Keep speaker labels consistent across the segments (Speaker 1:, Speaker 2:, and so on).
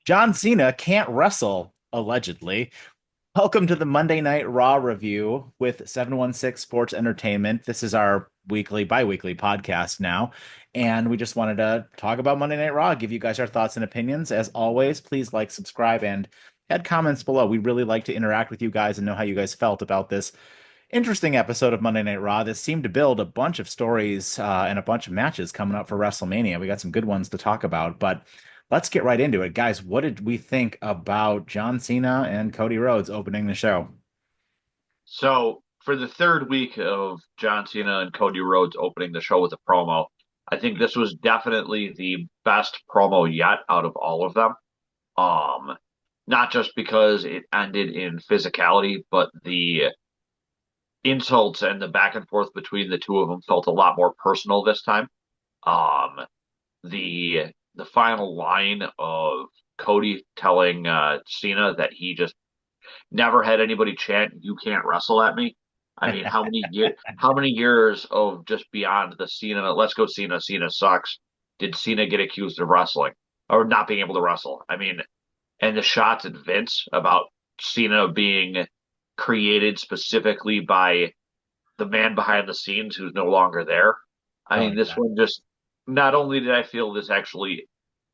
Speaker 1: John Cena can't wrestle, allegedly. Welcome to the Monday Night Raw review with 716 Sports Entertainment. This is our bi-weekly podcast now. And we just wanted to talk about Monday Night Raw, give you guys our thoughts and opinions. As always, please like, subscribe, and add comments below. We really like to interact with you guys and know how you guys felt about this interesting episode of Monday Night Raw that seemed to build a bunch of stories and a bunch of matches coming up for WrestleMania. We got some good ones to talk about, but let's get right into it. Guys, what did we think about John Cena and Cody Rhodes opening the show?
Speaker 2: So for the third week of John Cena and Cody Rhodes opening the show with a promo, I think this was definitely the best promo yet out of all of them. Um, Not just because it ended in physicality, but the insults and the back and forth between the two of them felt a lot more personal this time. Um, the final line of Cody telling Cena that he just never had anybody chant "You can't wrestle at me." I mean, how many years of just beyond the Cena, let's go Cena, Cena sucks, did Cena get accused of wrestling or not being able to wrestle? I mean, and the shots at Vince about Cena being created specifically by the man behind the scenes who's no longer there. I
Speaker 1: Oh,
Speaker 2: mean, this
Speaker 1: yeah.
Speaker 2: one just not only did I feel this actually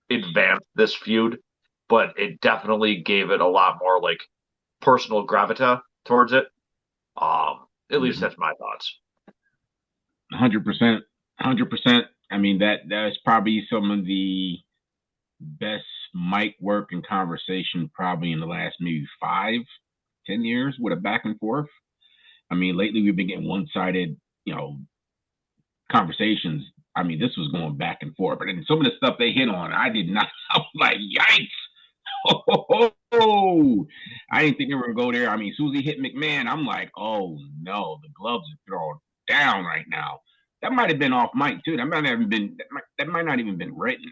Speaker 2: advanced this feud, but it definitely gave it a lot more like personal gravita towards it. At least
Speaker 3: Mhm.
Speaker 2: that's my thoughts.
Speaker 3: 100%. 100%. I mean, that's probably some of the best mic work and conversation probably in the last maybe 5, 10 years with a back and forth. I mean, lately we've been getting one-sided, conversations. I mean, this was going back and forth, but then some of the stuff they hit on, I did not. I was like, yikes! Oh, I didn't think they were gonna go there. I mean, Susie hit McMahon. I'm like, oh no, the gloves are thrown down right now. That might have been off mic too. That might not even been written.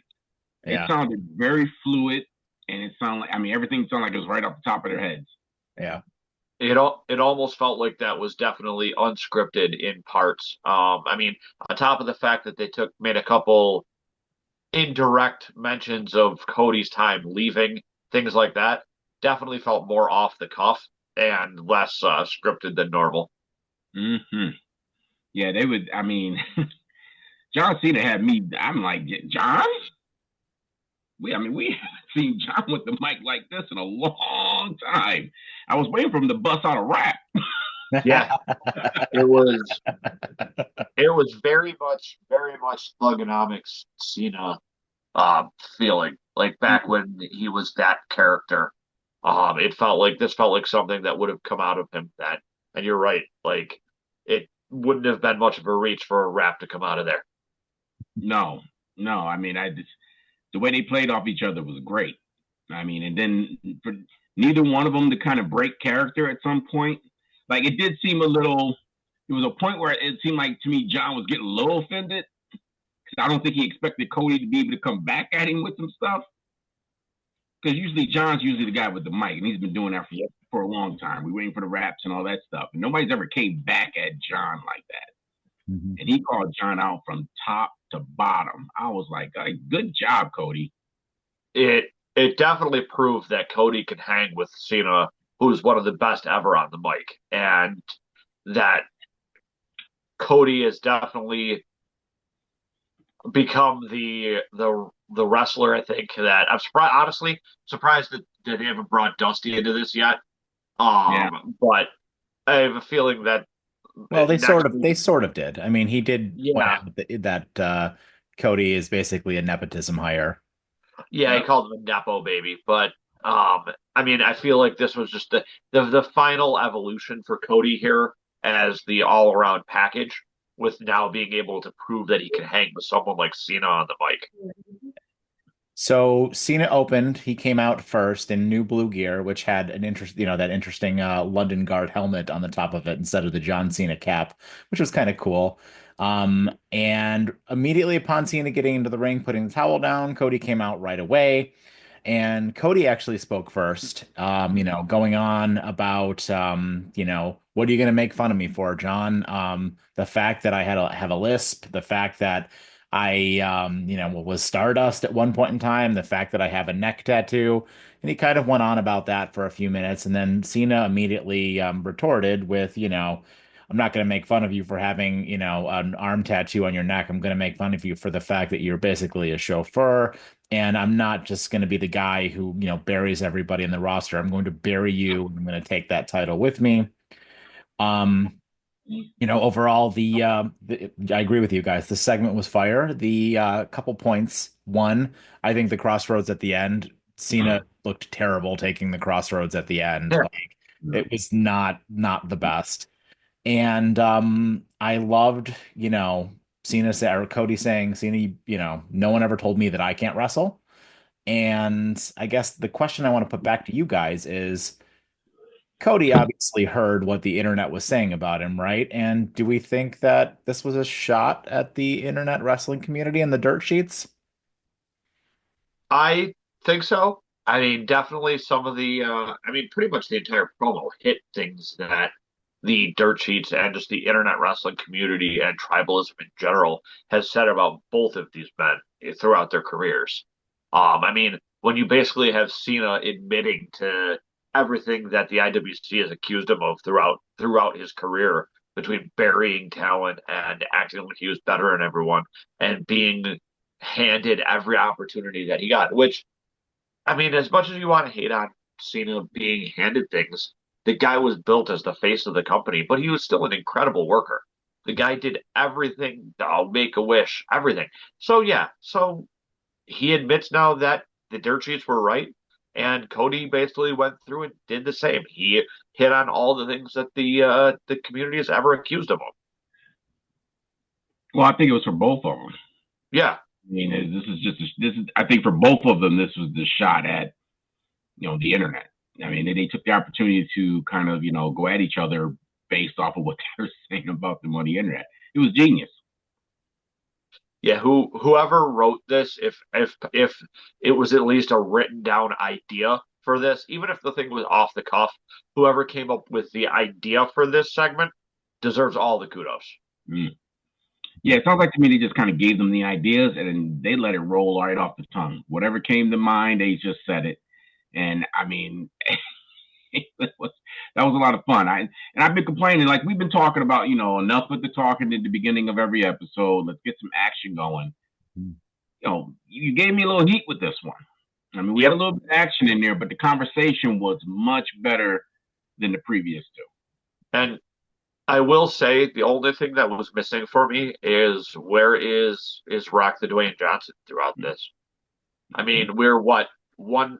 Speaker 3: It
Speaker 1: Yeah.
Speaker 3: sounded very fluid, and it sounded like, I mean, everything sounded like it was right off the top of their heads.
Speaker 1: Yeah.
Speaker 2: It almost felt like that was definitely unscripted in parts. I mean, on top of the fact that they took made a couple indirect mentions of Cody's time leaving, things like that, definitely felt more off the cuff and less scripted than normal.
Speaker 3: Hmm. Yeah, they would. I mean, John Cena had me. I'm like, John. I mean, we haven't seen John with the mic like this in a long time. I was waiting for him to bust out a rap.
Speaker 2: Yeah, it was it was very much Thugonomics Cena uh, feeling like back when he was that character. It felt like this felt like something that would have come out of him then. And you're right, like it wouldn't have been much of a reach for a rap to come out of there.
Speaker 3: No, no. I mean, the way they played off each other was great. I mean, and then for neither one of them to kind of break character at some point, like it did seem a little. There was a point where it seemed like to me John was getting a little offended because I don't think he expected Cody to be able to come back at him with some stuff. Because usually John's usually the guy with the mic, and he's been doing that for a long time. We're waiting for the raps and all that stuff, and nobody's ever came back at John like that.
Speaker 1: Mhm.
Speaker 3: And he called John out from top to bottom. I was like, good job, Cody.
Speaker 2: It definitely proved that Cody can hang with Cena, who's one of the best ever on the mic, and that Cody has definitely become the wrestler. I think that I'm surprised, honestly, surprised that they haven't brought Dusty into this yet.
Speaker 3: Yeah.
Speaker 2: But I have a feeling that
Speaker 1: Well,
Speaker 2: next week,
Speaker 1: they sort of did. I mean, he did point
Speaker 2: yeah,
Speaker 1: out that Cody is basically a nepotism hire.
Speaker 2: yeah, he
Speaker 3: Yep.
Speaker 2: called him a nepo baby, but I mean, I feel like this was just the final evolution for Cody here as the all around package, with now being able to prove that he can hang with someone like Cena on the mic.
Speaker 1: So Cena opened. He came out first in new blue gear, which had an that interesting London Guard helmet on the top of it instead of the John Cena cap, which was kind of cool. And immediately upon Cena getting into the ring, putting the towel down, Cody came out right away. And Cody actually spoke first, going on about, what are you going to make fun of me for, John? The fact that have a lisp, the fact that I, was Stardust at one point in time, the fact that I have a neck tattoo. And he kind of went on about that for a few minutes. And then Cena immediately retorted with, I'm not going to make fun of you for having, an arm tattoo on your neck. I'm going to make fun of you for the fact that you're basically a chauffeur. And I'm not just going to be the guy who, buries everybody in the roster. I'm going to bury you. I'm going to take that title with me. Um, overall, I agree with you guys. The segment was fire. The couple points. One, I think the crossroads at the end, Cena looked terrible taking the crossroads at the end.
Speaker 2: Yeah.
Speaker 1: Like it was not the best. And I loved, Cena say or Cody saying, Cena, no one ever told me that I can't wrestle. And I guess the question I want to put back to you guys is Cody obviously heard what the internet was saying about him, right? And do we think that this was a shot at the internet wrestling community and the dirt sheets?
Speaker 2: I think so. I mean, definitely some of pretty much the entire promo hit things that the dirt sheets and just the internet wrestling community and tribalism in general has said about both of these men throughout their careers. When you basically have Cena admitting to everything that the IWC has accused him of throughout his career, between burying talent and acting like he was better than everyone and being handed every opportunity that he got, which, as much as you want to hate on Cena being handed things, the guy was built as the face of the company, but he was still an incredible worker. The guy did everything, make a wish, everything. So, yeah, so he admits now that the dirt sheets were right. And Cody basically went through and did the same. He hit on all the things that the community has ever accused him of.
Speaker 3: Well, I think it was for both of them.
Speaker 2: Yeah,
Speaker 3: I mean, this is. I think for both of them, this was the shot at the internet. I mean, they took the opportunity to kind of go at each other based off of what they were saying about them on the internet. It was genius.
Speaker 2: yeah. Whoever wrote this, if it was at least a written down idea for this, even if the thing was off the cuff, whoever came up with the idea for this segment deserves all the kudos.
Speaker 3: Mm. Yeah, it sounds like to me they just kind of gave them the ideas and then they let it roll right off the tongue. Whatever came to mind, they just said it. And I mean, that was a lot of fun. I've been complaining, like we've been talking about, enough with the talking at the beginning of every episode. Let's get some action going. You gave me a little heat with this one. I mean, we had a little bit of action in there, but the conversation was much better than the previous two.
Speaker 2: And I will say the only thing that was missing for me is where is Rock the Dwayne Johnson throughout this? I mean, we're what one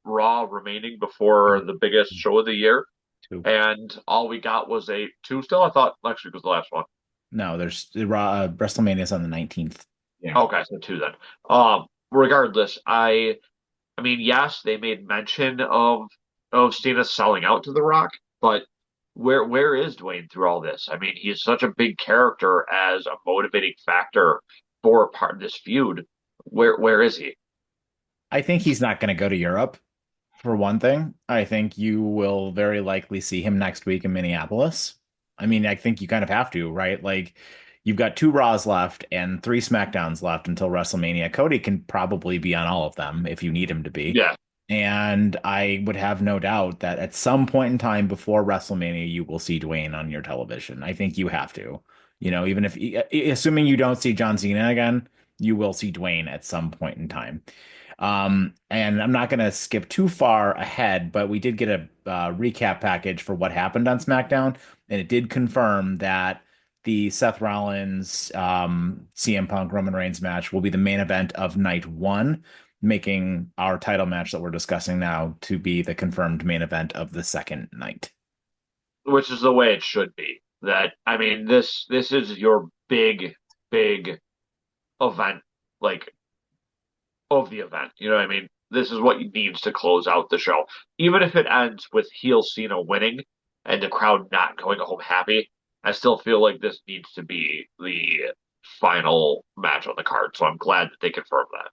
Speaker 2: Raw remaining before the biggest show of the year,
Speaker 1: Two.
Speaker 2: and all we got was a two. Still, I thought next week was the last one.
Speaker 1: No, there's WrestleMania's on the 19th.
Speaker 2: Yeah. Okay, so two then. Regardless, I mean, yes, they made mention of Cena selling out to The Rock, but where is Dwayne through all this? I mean, he's such a big character as a motivating factor for part of this feud. Where is he?
Speaker 1: I think he's not going to go to Europe, for one thing. I think you will very likely see him next week in Minneapolis. I mean, I think you kind of have to, right? Like, you've got two Raws left and three SmackDowns left until WrestleMania. Cody can probably be on all of them if you need him to be.
Speaker 2: Yeah.
Speaker 1: And I would have no doubt that at some point in time before WrestleMania, you will see Dwayne on your television. I think you have to. Even if, assuming you don't see John Cena again, you will see Dwayne at some point in time. And I'm not going to skip too far ahead, but we did get a recap package for what happened on SmackDown, and it did confirm that the Seth Rollins CM Punk Roman Reigns match will be the main event of night one, making our title match that we're discussing now to be the confirmed main event of the second night.
Speaker 2: Which is the way it should be. That I mean, this is your big event, like of the event. You know what I mean? This is what needs to close out the show. Even if it ends with heel Cena winning and the crowd not going home happy, I still feel like this needs to be the final match on the card. So I'm glad that they confirmed that.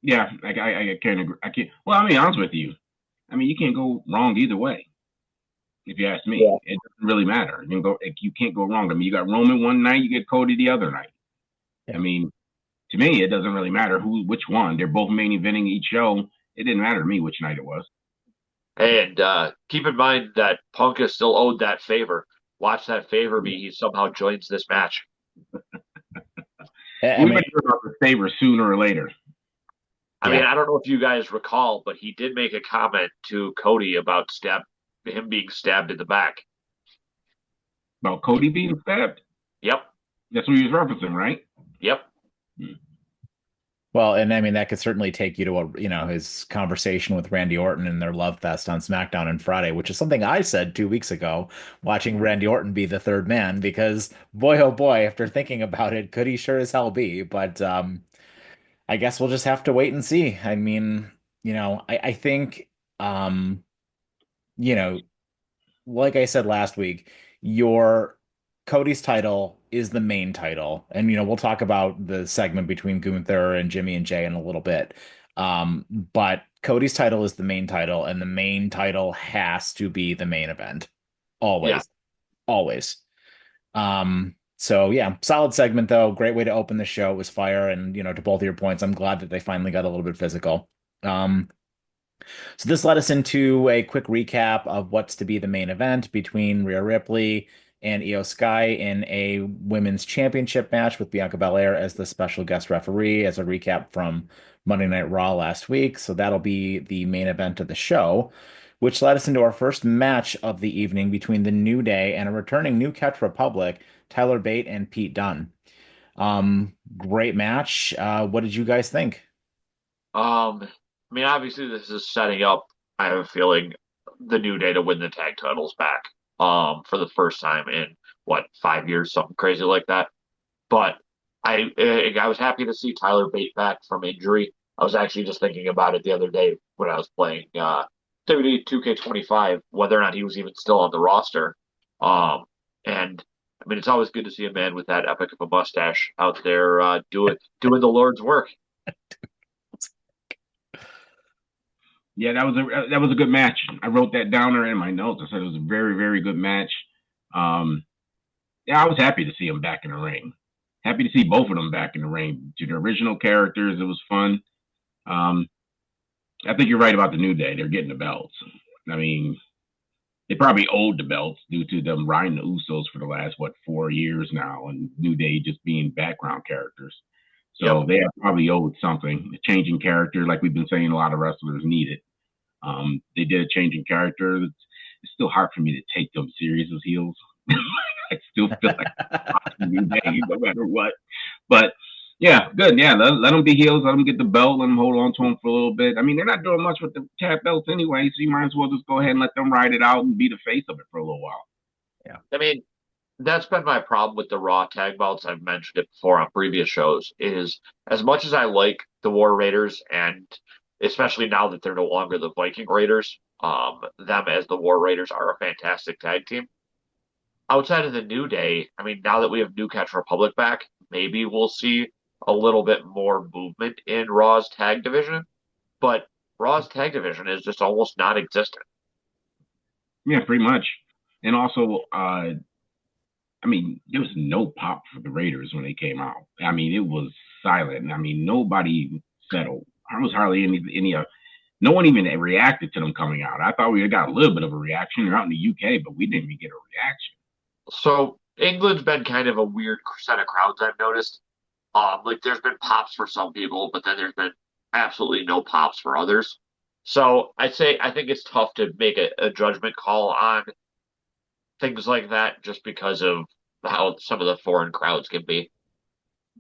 Speaker 3: Yeah, I can't agree. I can't. Well, I'll be honest with you. I mean, you can't go wrong either way. If you ask me, It doesn't really matter. You can't go wrong. I mean, you got Roman one night, you get Cody the other night. I mean, to me, it doesn't really matter which one. They're both main eventing each show. It didn't matter to me which night it was.
Speaker 2: And keep in mind that Punk is still owed that favor. Watch that favor be he somehow joins this match.
Speaker 1: I
Speaker 3: We
Speaker 1: mean,
Speaker 3: might hear about the favor sooner or later.
Speaker 2: I mean,
Speaker 1: yeah.
Speaker 2: I don't know if you guys recall, but he did make a comment to Cody about him being stabbed in the back.
Speaker 3: About Cody being stabbed.
Speaker 2: Yep.
Speaker 3: That's what he was referencing, right?
Speaker 2: Yep.
Speaker 3: Hmm.
Speaker 1: Well, and I mean that could certainly take you to his conversation with Randy Orton and their love fest on SmackDown on Friday, which is something I said 2 weeks ago, watching Randy Orton be the third man, because boy, oh boy, after thinking about it, could he sure as hell be? But I guess we'll just have to wait and see. I mean, I think, um, you know, like I said last week, your Cody's title is the main title. And we'll talk about the segment between Gunther and Jimmy and Jay in a little bit. But Cody's title is the main title, and the main title has to be the main event.
Speaker 2: Yeah.
Speaker 1: Always. Always. So yeah, solid segment though. Great way to open the show. It was fire. And to both of your points, I'm glad that they finally got a little bit physical. Um, so this led us into a quick recap of what's to be the main event between Rhea Ripley and Io Sky in a women's championship match with Bianca Belair as the special guest referee, as a recap from Monday Night Raw last week. So that'll be the main event of the show, which led us into our first match of the evening between the New Day and a returning New Catch Republic, Tyler Bate and Pete Dunne. Great match. What did you guys think?
Speaker 2: I mean, obviously this is setting up, I have a feeling, the New Day to win the tag titles back. For the first time in what, 5 years, something crazy like that. But I was happy to see Tyler Bate back from injury. I was actually just thinking about it the other day when I was playing WWE 2K25, whether or not he was even still on the roster. And I mean, it's always good to see a man with that epic of a mustache out there doing the Lord's work.
Speaker 3: Yeah, that was a good match. I wrote that down there in my notes. I said it was a very, very good match. Um, yeah, I was happy to see them back in the ring. Happy to see both of them back in the ring. To the original characters, it was fun. Um, I think you're right about the New Day. They're getting the belts. I mean, they probably owed the belts due to them riding the Usos for the last 4 years now, and New Day just being background characters.
Speaker 2: Yep.
Speaker 3: So they have probably owed something. A changing character, like we've been saying, a lot of wrestlers need it. They did a change in character. It's still hard for me to take them serious as heels. I still feel like New Day no matter what. But yeah, good. Yeah, let them be heels. Let them get the belt. Let them hold on to them for a little bit. I mean, they're not doing much with the tag belts anyway, so you might as well just go ahead and let them ride it out and be the face of it for a little while.
Speaker 1: Yeah.
Speaker 2: I mean, that's been my problem with the Raw tag belts. I've mentioned it before on previous shows. Is as much as I like the War Raiders, and especially now that they're no longer the Viking Raiders, them as the War Raiders are a fantastic tag team. Outside of the New Day, I mean, now that we have New Catch Republic back, maybe we'll see a little bit more movement in Raw's tag division. But Raw's tag division is just almost non-existent.
Speaker 3: Yeah, pretty much. And also, I mean, there was no pop for the Raiders when they came out. I mean, it was silent. I mean, nobody settled. There was hardly any. No one even reacted to them coming out. I thought we got a little bit of a reaction. They're out in the UK, but we didn't even get a reaction.
Speaker 2: So England's been kind of a weird set of crowds I've noticed. Like there's been pops for some people, but then there's been absolutely no pops for others. So I think it's tough to make a judgment call on things like that just because of how some of the foreign crowds can be.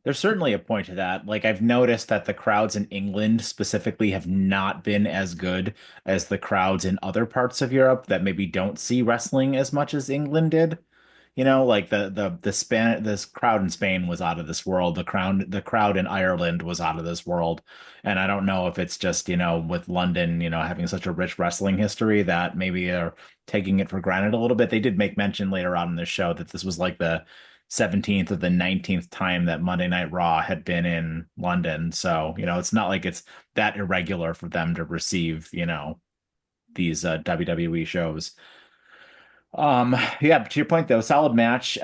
Speaker 1: There's certainly a point to that. Like I've noticed that the crowds in England specifically have not been as good as the crowds in other parts of Europe that maybe don't see wrestling as much as England did. Like this crowd in Spain was out of this world. The crowd in Ireland was out of this world. And I don't know if it's just, with London, having such a rich wrestling history that maybe they're taking it for granted a little bit. They did make mention later on in the show that this was like the 17th or the 19th time that Monday Night Raw had been in London. So, it's not like it's that irregular for them to receive, these WWE shows. Yeah, to your point though, solid match.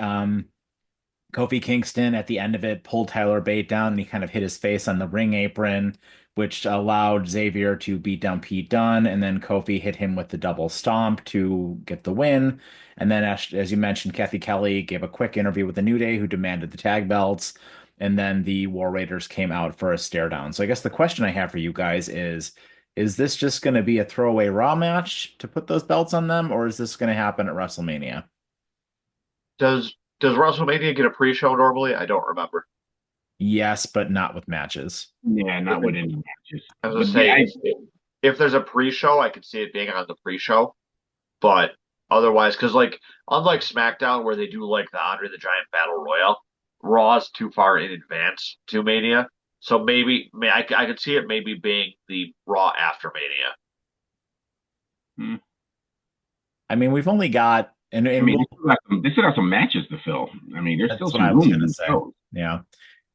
Speaker 1: Kofi Kingston at the end of it pulled Tyler Bate down and he kind of hit his face on the ring apron, which allowed Xavier to beat down Pete Dunne. And then Kofi hit him with the double stomp to get the win. And then, as you mentioned, Kathy Kelly gave a quick interview with the New Day, who demanded the tag belts. And then the War Raiders came out for a stare down. So I guess the question I have for you guys is this just going to be a throwaway Raw match to put those belts on them, or is this going to happen at WrestleMania?
Speaker 2: Does WrestleMania get a pre-show normally? I don't remember.
Speaker 1: Yes, but not with matches.
Speaker 3: Yeah,
Speaker 2: If
Speaker 3: not
Speaker 2: it,
Speaker 3: with any matches.
Speaker 2: I was gonna
Speaker 3: But
Speaker 2: say
Speaker 3: yeah,
Speaker 2: if there's a pre-show, I could see it being on the pre-show, but otherwise, because like unlike SmackDown where they do like the Andre the Giant Battle Royal, Raw's too far in advance to Mania, so I could see it maybe being the Raw after Mania.
Speaker 1: I mean, we've only got,
Speaker 3: I
Speaker 1: and
Speaker 3: mean, they still got some matches to fill. I mean, there's still
Speaker 1: that's what
Speaker 3: some
Speaker 1: I was
Speaker 3: room in
Speaker 1: gonna
Speaker 3: the
Speaker 1: say.
Speaker 3: show.
Speaker 1: Yeah.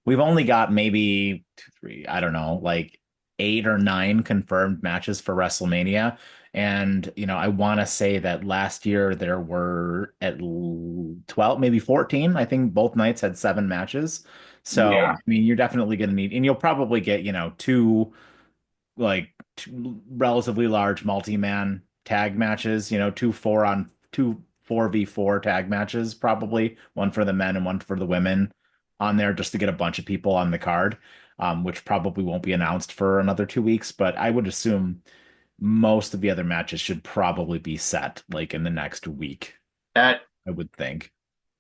Speaker 1: We've only got maybe two, three, I don't know, like 8 or 9 confirmed matches for WrestleMania. And, I want to say that last year there were at 12, maybe 14. I think both nights had 7 matches. So,
Speaker 3: Yeah,
Speaker 1: I mean, you're definitely going to need, and you'll probably get, two relatively large multi-man tag matches, two 4v4 tag matches, probably one for the men and one for the women on there just to get a bunch of people on the card, which probably won't be announced for another 2 weeks. But I would assume most of the other matches should probably be set like in the next week,
Speaker 2: At
Speaker 1: I would think.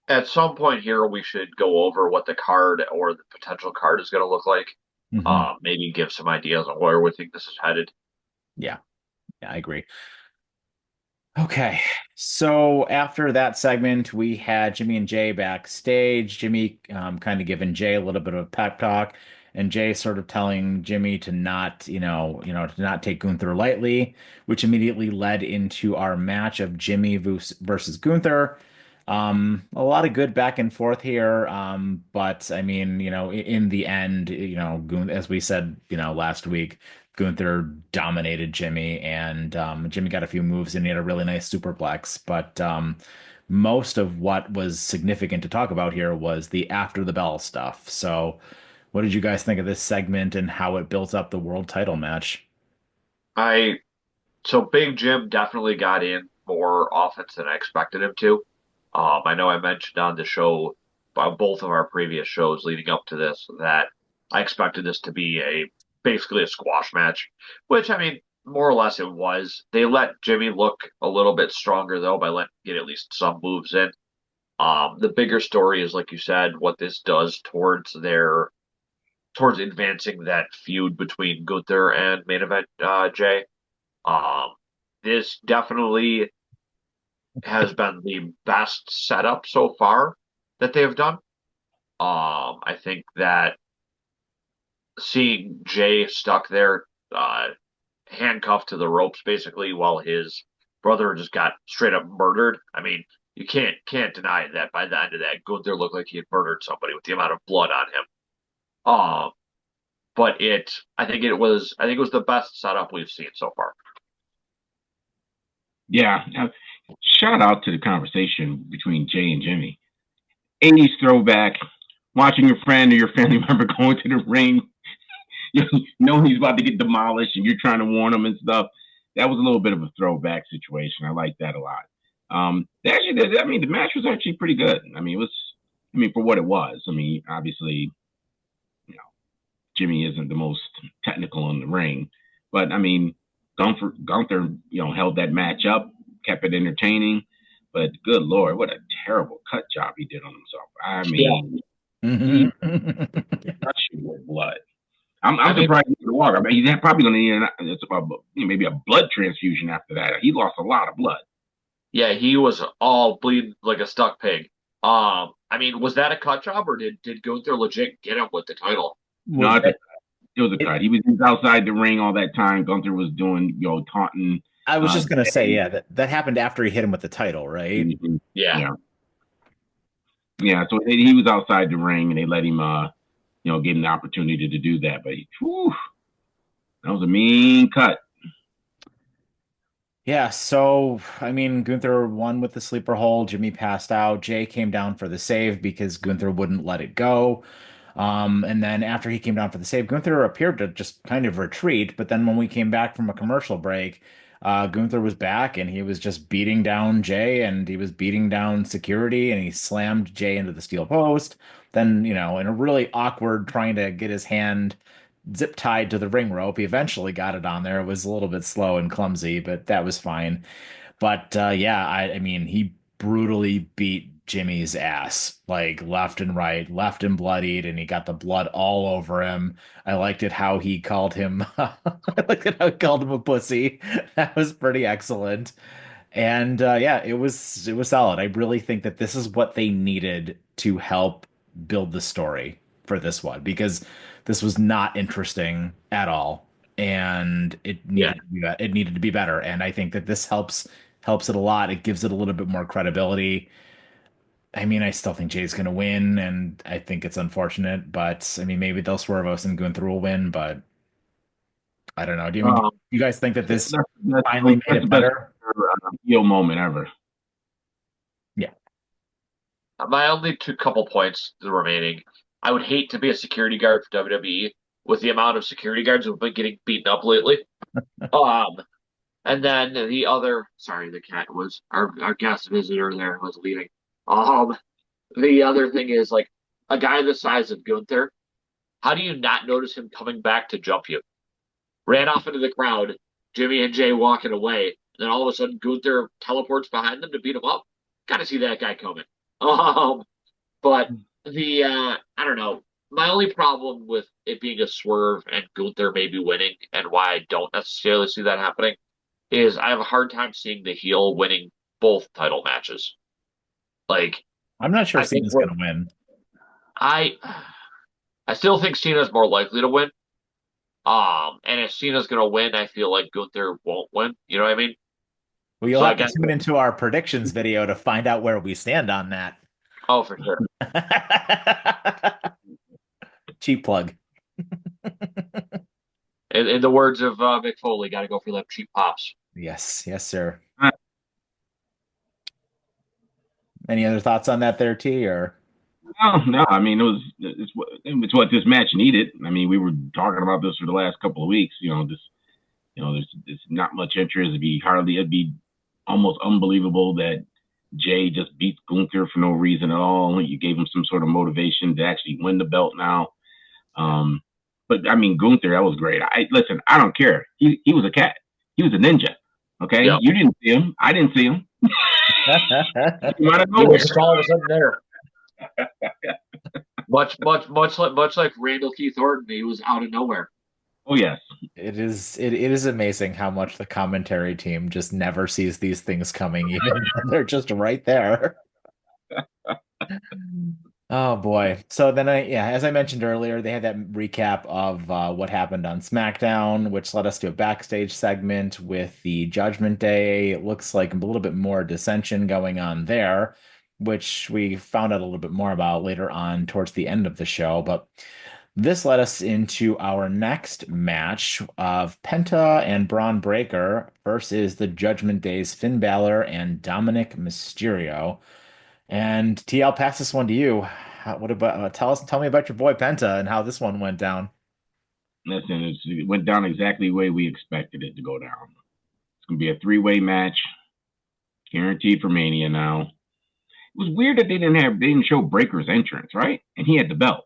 Speaker 2: at some point here, we should go over what the card or the potential card is going to look like.
Speaker 1: Hmm.
Speaker 2: Maybe give some ideas on where we think this is headed.
Speaker 1: Yeah, yeah, I agree. Okay, so after that segment, we had Jimmy and Jay backstage. Jimmy kind of giving Jay a little bit of a pep talk, and Jay sort of telling Jimmy to not, to not take Gunther lightly, which immediately led into our match of Jimmy versus Gunther. A lot of good back and forth here, but I mean, in the end, as we said, last week. Gunther dominated Jimmy, and Jimmy got a few moves and he had a really nice superplex. But most of what was significant to talk about here was the after the bell stuff. So, what did you guys think of this segment and how it built up the world title match?
Speaker 2: I So Big Jim definitely got in more offense than I expected him to. I know I mentioned on the show, both of our previous shows leading up to this, that I expected this to be basically a squash match, which I mean, more or less it was. They let Jimmy look a little bit stronger though by letting him get at least some moves in. The bigger story is, like you said, what this does towards advancing that feud between Gunther and main event Jay. Um, this definitely has been the best setup so far that they have done. I think that seeing Jay stuck there, handcuffed to the ropes basically, while his brother just got straight up murdered. I mean, you can't deny that by the end of that, Gunther looked like he had murdered somebody with the amount of blood on him. Um, but I think it was the best setup we've seen so far.
Speaker 3: yeah. Shout out to the conversation between Jay and Jimmy. 80s throwback. Watching your friend or your family member go into the ring, you know he's about to get demolished, and you're trying to warn him and stuff. That was a little bit of a throwback situation. I like that a lot. I mean, the match was actually pretty good. I mean, it was, I mean, for what it was. I mean, obviously, you know, Jimmy isn't the most technical in the ring, but I mean, Gunther, held that match up, kept it entertaining. But good lord, what a terrible cut job he did on himself. I
Speaker 2: Yeah.
Speaker 3: mean, he
Speaker 1: Mhm.
Speaker 3: crushed you with blood. I'm
Speaker 2: I mean,
Speaker 3: surprised he could walk. I mean, he's probably going to need maybe a blood transfusion after that. He lost a lot of blood.
Speaker 2: yeah, he was all bleeding like a stuck pig. I mean, was that a cut job or did Gunther legit get him with the title?
Speaker 1: Well,
Speaker 3: No, it was a
Speaker 1: it,
Speaker 3: cut. He was outside the ring all that time. Gunther was doing, taunting.
Speaker 1: I was just gonna say,
Speaker 3: Jay.
Speaker 1: yeah, that happened after he hit him with the title, right?
Speaker 3: Mhm.
Speaker 2: Yeah.
Speaker 3: Yeah, yeah. So he was outside the ring, and they let him, gave him the opportunity to do that. But that was a mean cut.
Speaker 1: Yeah, so I mean, Gunther won with the sleeper hold. Jimmy passed out. Jay came down for the save because Gunther wouldn't let it go. And then after he came down for the save, Gunther appeared to just kind of retreat. But then when we came back from a commercial break, Gunther was back and he was just beating down Jay and he was beating down security and he slammed Jay into the steel post. Then, in a really awkward trying to get his hand zip tied to the ring rope. He eventually got it on there. It was a little bit slow and clumsy, but that was fine. But yeah, I mean, he brutally beat Jimmy's ass, like left and right, left and bloodied, and he got the blood all over him. I liked it how he called him. I liked it how he called him a pussy. That was pretty excellent. And yeah, it was solid. I really think that this is what they needed to help build the story for this one because this was not interesting at all, and
Speaker 2: Yeah.
Speaker 1: it needed to be better. And I think that this helps it a lot. It gives it a little bit more credibility. I mean, I still think Jay's going to win, and I think it's unfortunate, but I mean, maybe they'll swerve us and Gunther will win, but I don't know. Do
Speaker 2: Um,
Speaker 1: you guys think that this finally made
Speaker 3: That's the
Speaker 1: it
Speaker 3: best
Speaker 1: better?
Speaker 3: heel moment ever.
Speaker 1: Yeah.
Speaker 2: my only two couple points remaining. I would hate to be a security guard for WWE with the amount of security guards who've been getting beaten up lately. Um, and then the other, sorry, the cat was our guest visitor there was leaving. Um, the other thing is like a guy the size of Gunther. How do you not notice him coming back to jump you? Ran off into the crowd, Jimmy and Jay walking away, and then all of a sudden Gunther teleports behind them to beat him up. Got to see that guy coming. Um, but I don't know. My only problem with it being a swerve and Gunther maybe winning, and why I don't necessarily see that happening, is I have a hard time seeing the heel winning both title matches. Like
Speaker 1: I'm not sure
Speaker 2: I think
Speaker 1: Cena's
Speaker 2: what
Speaker 1: going to win.
Speaker 2: I I still think Cena's more likely to win. And if Cena's gonna win, I feel like Gunther won't win. You know what I mean?
Speaker 1: Well, you'll
Speaker 2: So I
Speaker 1: have to
Speaker 2: guess
Speaker 1: tune into our predictions video to find out where we stand on that.
Speaker 2: oh for sure.
Speaker 1: Cheap plug.
Speaker 2: In the words of Mick Foley, got to go for them cheap pops.
Speaker 1: Yes, yes, sir. Any other thoughts on that there, T? Or
Speaker 3: No, no. I mean, it's what this match needed. I mean, we were talking about this for the last couple of weeks. There's not much interest. It'd be almost unbelievable that Jay just beats Gunther for no reason at all. You gave him some sort of motivation to actually win the belt now. But I mean, Gunther, that was great. I listen. I don't care. He was a cat. He was a ninja. Okay,
Speaker 2: Yeah,
Speaker 3: you didn't see him. I didn't see him. He might have
Speaker 2: he
Speaker 3: nowhere.
Speaker 2: was just all of a sudden there. Much like Randall Keith Orton, he was out of nowhere.
Speaker 3: Oh yes.
Speaker 1: it is amazing how much the commentary team just never sees these things coming, even though they're just right there. Oh boy. So then yeah, as I mentioned earlier, they had that recap of what happened on SmackDown, which led us to a backstage segment with the Judgment Day. It looks like a little bit more dissension going on there, which we found out a little bit more about later on towards the end of the show. But this led us into our next match of Penta and Braun Breaker versus the Judgment Day's Finn Balor and Dominic Mysterio. And T, I'll pass this one to you. What about tell me about your boy Penta and how this one went down.
Speaker 3: Listen, it went down exactly the way we expected it to go down. It's gonna be a three-way match, guaranteed for Mania now. It was weird that they didn't show Breaker's entrance, right? And he had the belt.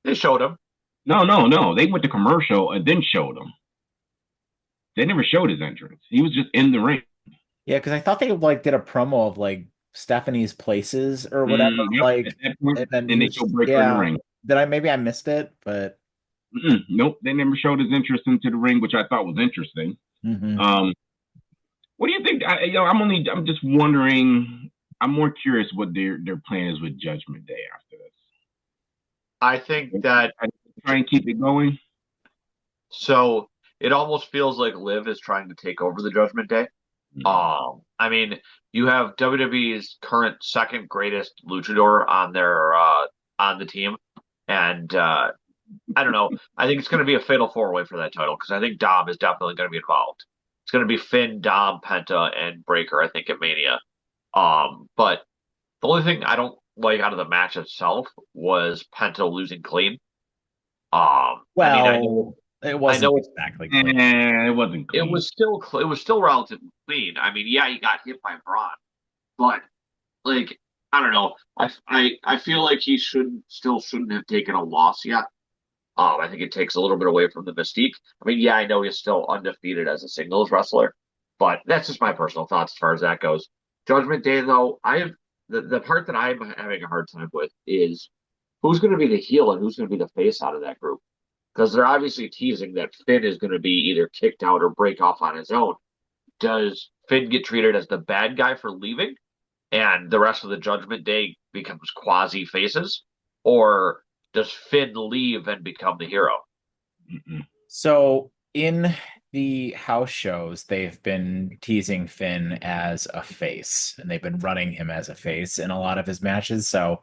Speaker 2: They showed him.
Speaker 3: No, no, no. They went to commercial and then showed him. They never showed his entrance. He was just in the ring.
Speaker 1: Yeah, because I thought they like did a promo of like Stephanie's Places or whatever,
Speaker 3: Yep. At
Speaker 1: like,
Speaker 3: that point,
Speaker 1: and then
Speaker 3: then
Speaker 1: he
Speaker 3: they
Speaker 1: was
Speaker 3: showed
Speaker 1: just,
Speaker 3: Breaker in the
Speaker 1: yeah.
Speaker 3: ring.
Speaker 1: Did I maybe I missed it, but
Speaker 3: Nope, they never showed his interest into the ring, which I thought was interesting.
Speaker 1: mhm.
Speaker 3: Um, what do you think? I'm just wondering. I'm more curious what their plan is with Judgment Day after
Speaker 2: I think
Speaker 3: this.
Speaker 2: that
Speaker 3: I try and keep it going.
Speaker 2: so it almost feels like Liv is trying to take over the Judgment Day. I mean, you have WWE's current second greatest luchador on their on the team, and I don't know. I think it's going to be a fatal four way for that title because I think Dom is definitely going to be involved. It's going to be Finn, Dom, Penta, and Breaker, I think, at Mania. But the only thing I don't like out of the match itself was Penta losing clean. I mean,
Speaker 1: Well, it
Speaker 2: I
Speaker 1: wasn't
Speaker 2: know
Speaker 1: exactly clean.
Speaker 3: It wasn't clean.
Speaker 2: it was still relatively clean. I mean, yeah, he got hit by Braun, but like, I don't know. I feel like he shouldn't have taken a loss yet. I think it takes a little bit away from the mystique. I mean, yeah, I know he's still undefeated as a singles wrestler, but that's just my personal thoughts as far as that goes. Judgment Day, though, I have the part that I'm having a hard time with is who's going to be the heel and who's going to be the face out of that group, because they're obviously teasing that Finn is going to be either kicked out or break off on his own. Does Finn get treated as the bad guy for leaving, and the rest of the Judgment Day becomes quasi faces, or does Finn leave and become the hero?
Speaker 3: Mm-mm.
Speaker 1: So in the house shows, they've been teasing Finn as a face, and they've been running him as a face in a lot of his matches. So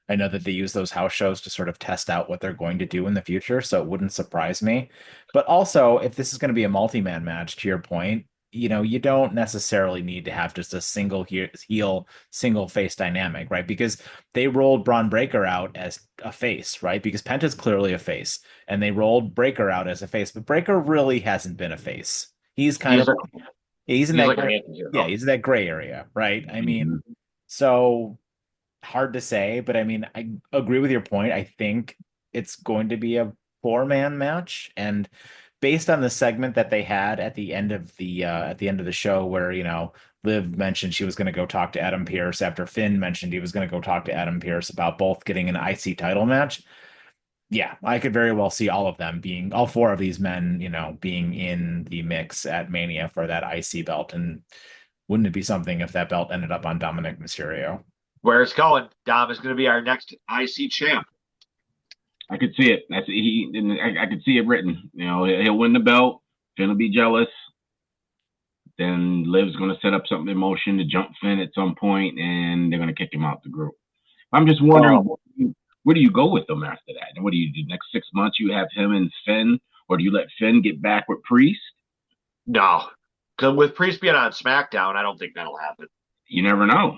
Speaker 1: I know that they use those house shows to sort of test out what they're going to do in the future, so it wouldn't surprise me. But also, if this is going to be a multi-man match, to your point, you don't necessarily need to have just a single heel, single face dynamic, right? Because they rolled Braun Breaker out as a face, right? Because Penta's clearly a face, and they rolled Breaker out as a face, but Breaker really hasn't been a face. He's kind
Speaker 2: He's
Speaker 1: of
Speaker 2: a
Speaker 1: he's in
Speaker 2: he's
Speaker 1: that
Speaker 2: like an
Speaker 1: gray, yeah,
Speaker 2: anti-hero.
Speaker 1: he's in that gray area, right? I mean,
Speaker 3: Mhm.
Speaker 1: so hard to say, but I mean, I agree with your point. I think it's going to be a four-man match, and based on the segment that they had at the end of the show, where Liv mentioned she was going to go talk to Adam Pearce after Finn mentioned he was going to go talk to Adam Pearce about both getting an IC title match. Yeah, I could very well see all four of these men, being in the mix at Mania for that IC belt. And wouldn't it be something if that belt ended up on Dominic Mysterio?
Speaker 2: Where it's going, Dom is going to be our next IC champ.
Speaker 3: I could see it. I could see it written. He'll win the belt. Finn will be jealous. Then Liv's going to set up something in motion to jump Finn at some point, and they're going to kick him out the group. I'm just wondering,
Speaker 2: Um,
Speaker 3: where do you go with them after that? And what do you do next 6 months? You have him and Finn, or do you let Finn get back with Priest?
Speaker 2: no, because with Priest being on SmackDown, I don't think that'll happen.
Speaker 3: You never know.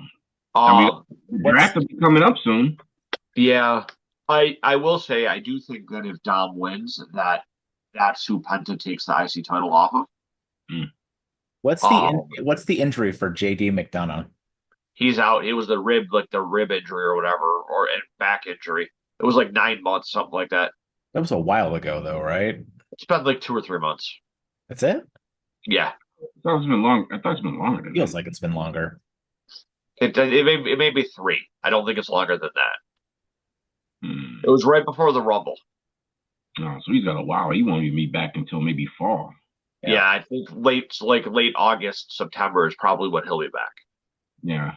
Speaker 3: I mean,
Speaker 2: Um,
Speaker 3: the
Speaker 1: What's
Speaker 3: draft will be coming up soon.
Speaker 2: yeah, I will say I do think that if Dom wins, that's who Penta takes the IC title off of.
Speaker 3: Hmm.
Speaker 2: Um,
Speaker 1: what's the injury for JD McDonough?
Speaker 2: he's out. It was the rib injury or whatever, or a back injury. It was like 9 months, something like that.
Speaker 1: That was a while ago, though, right?
Speaker 2: It's been like 2 or 3 months.
Speaker 1: That's it?
Speaker 2: Yeah,
Speaker 3: I thought it's been long. I thought it's been longer than
Speaker 1: Feels
Speaker 3: that.
Speaker 1: like it's been longer.
Speaker 2: it may be three. I don't think it's longer than that.
Speaker 3: Hmm.
Speaker 2: It was right before the Rumble.
Speaker 3: Oh, so he's got a while. He won't even be back until maybe fall.
Speaker 1: Yeah.
Speaker 2: Yeah, I think late August, September is probably when he'll be back.
Speaker 3: Yeah.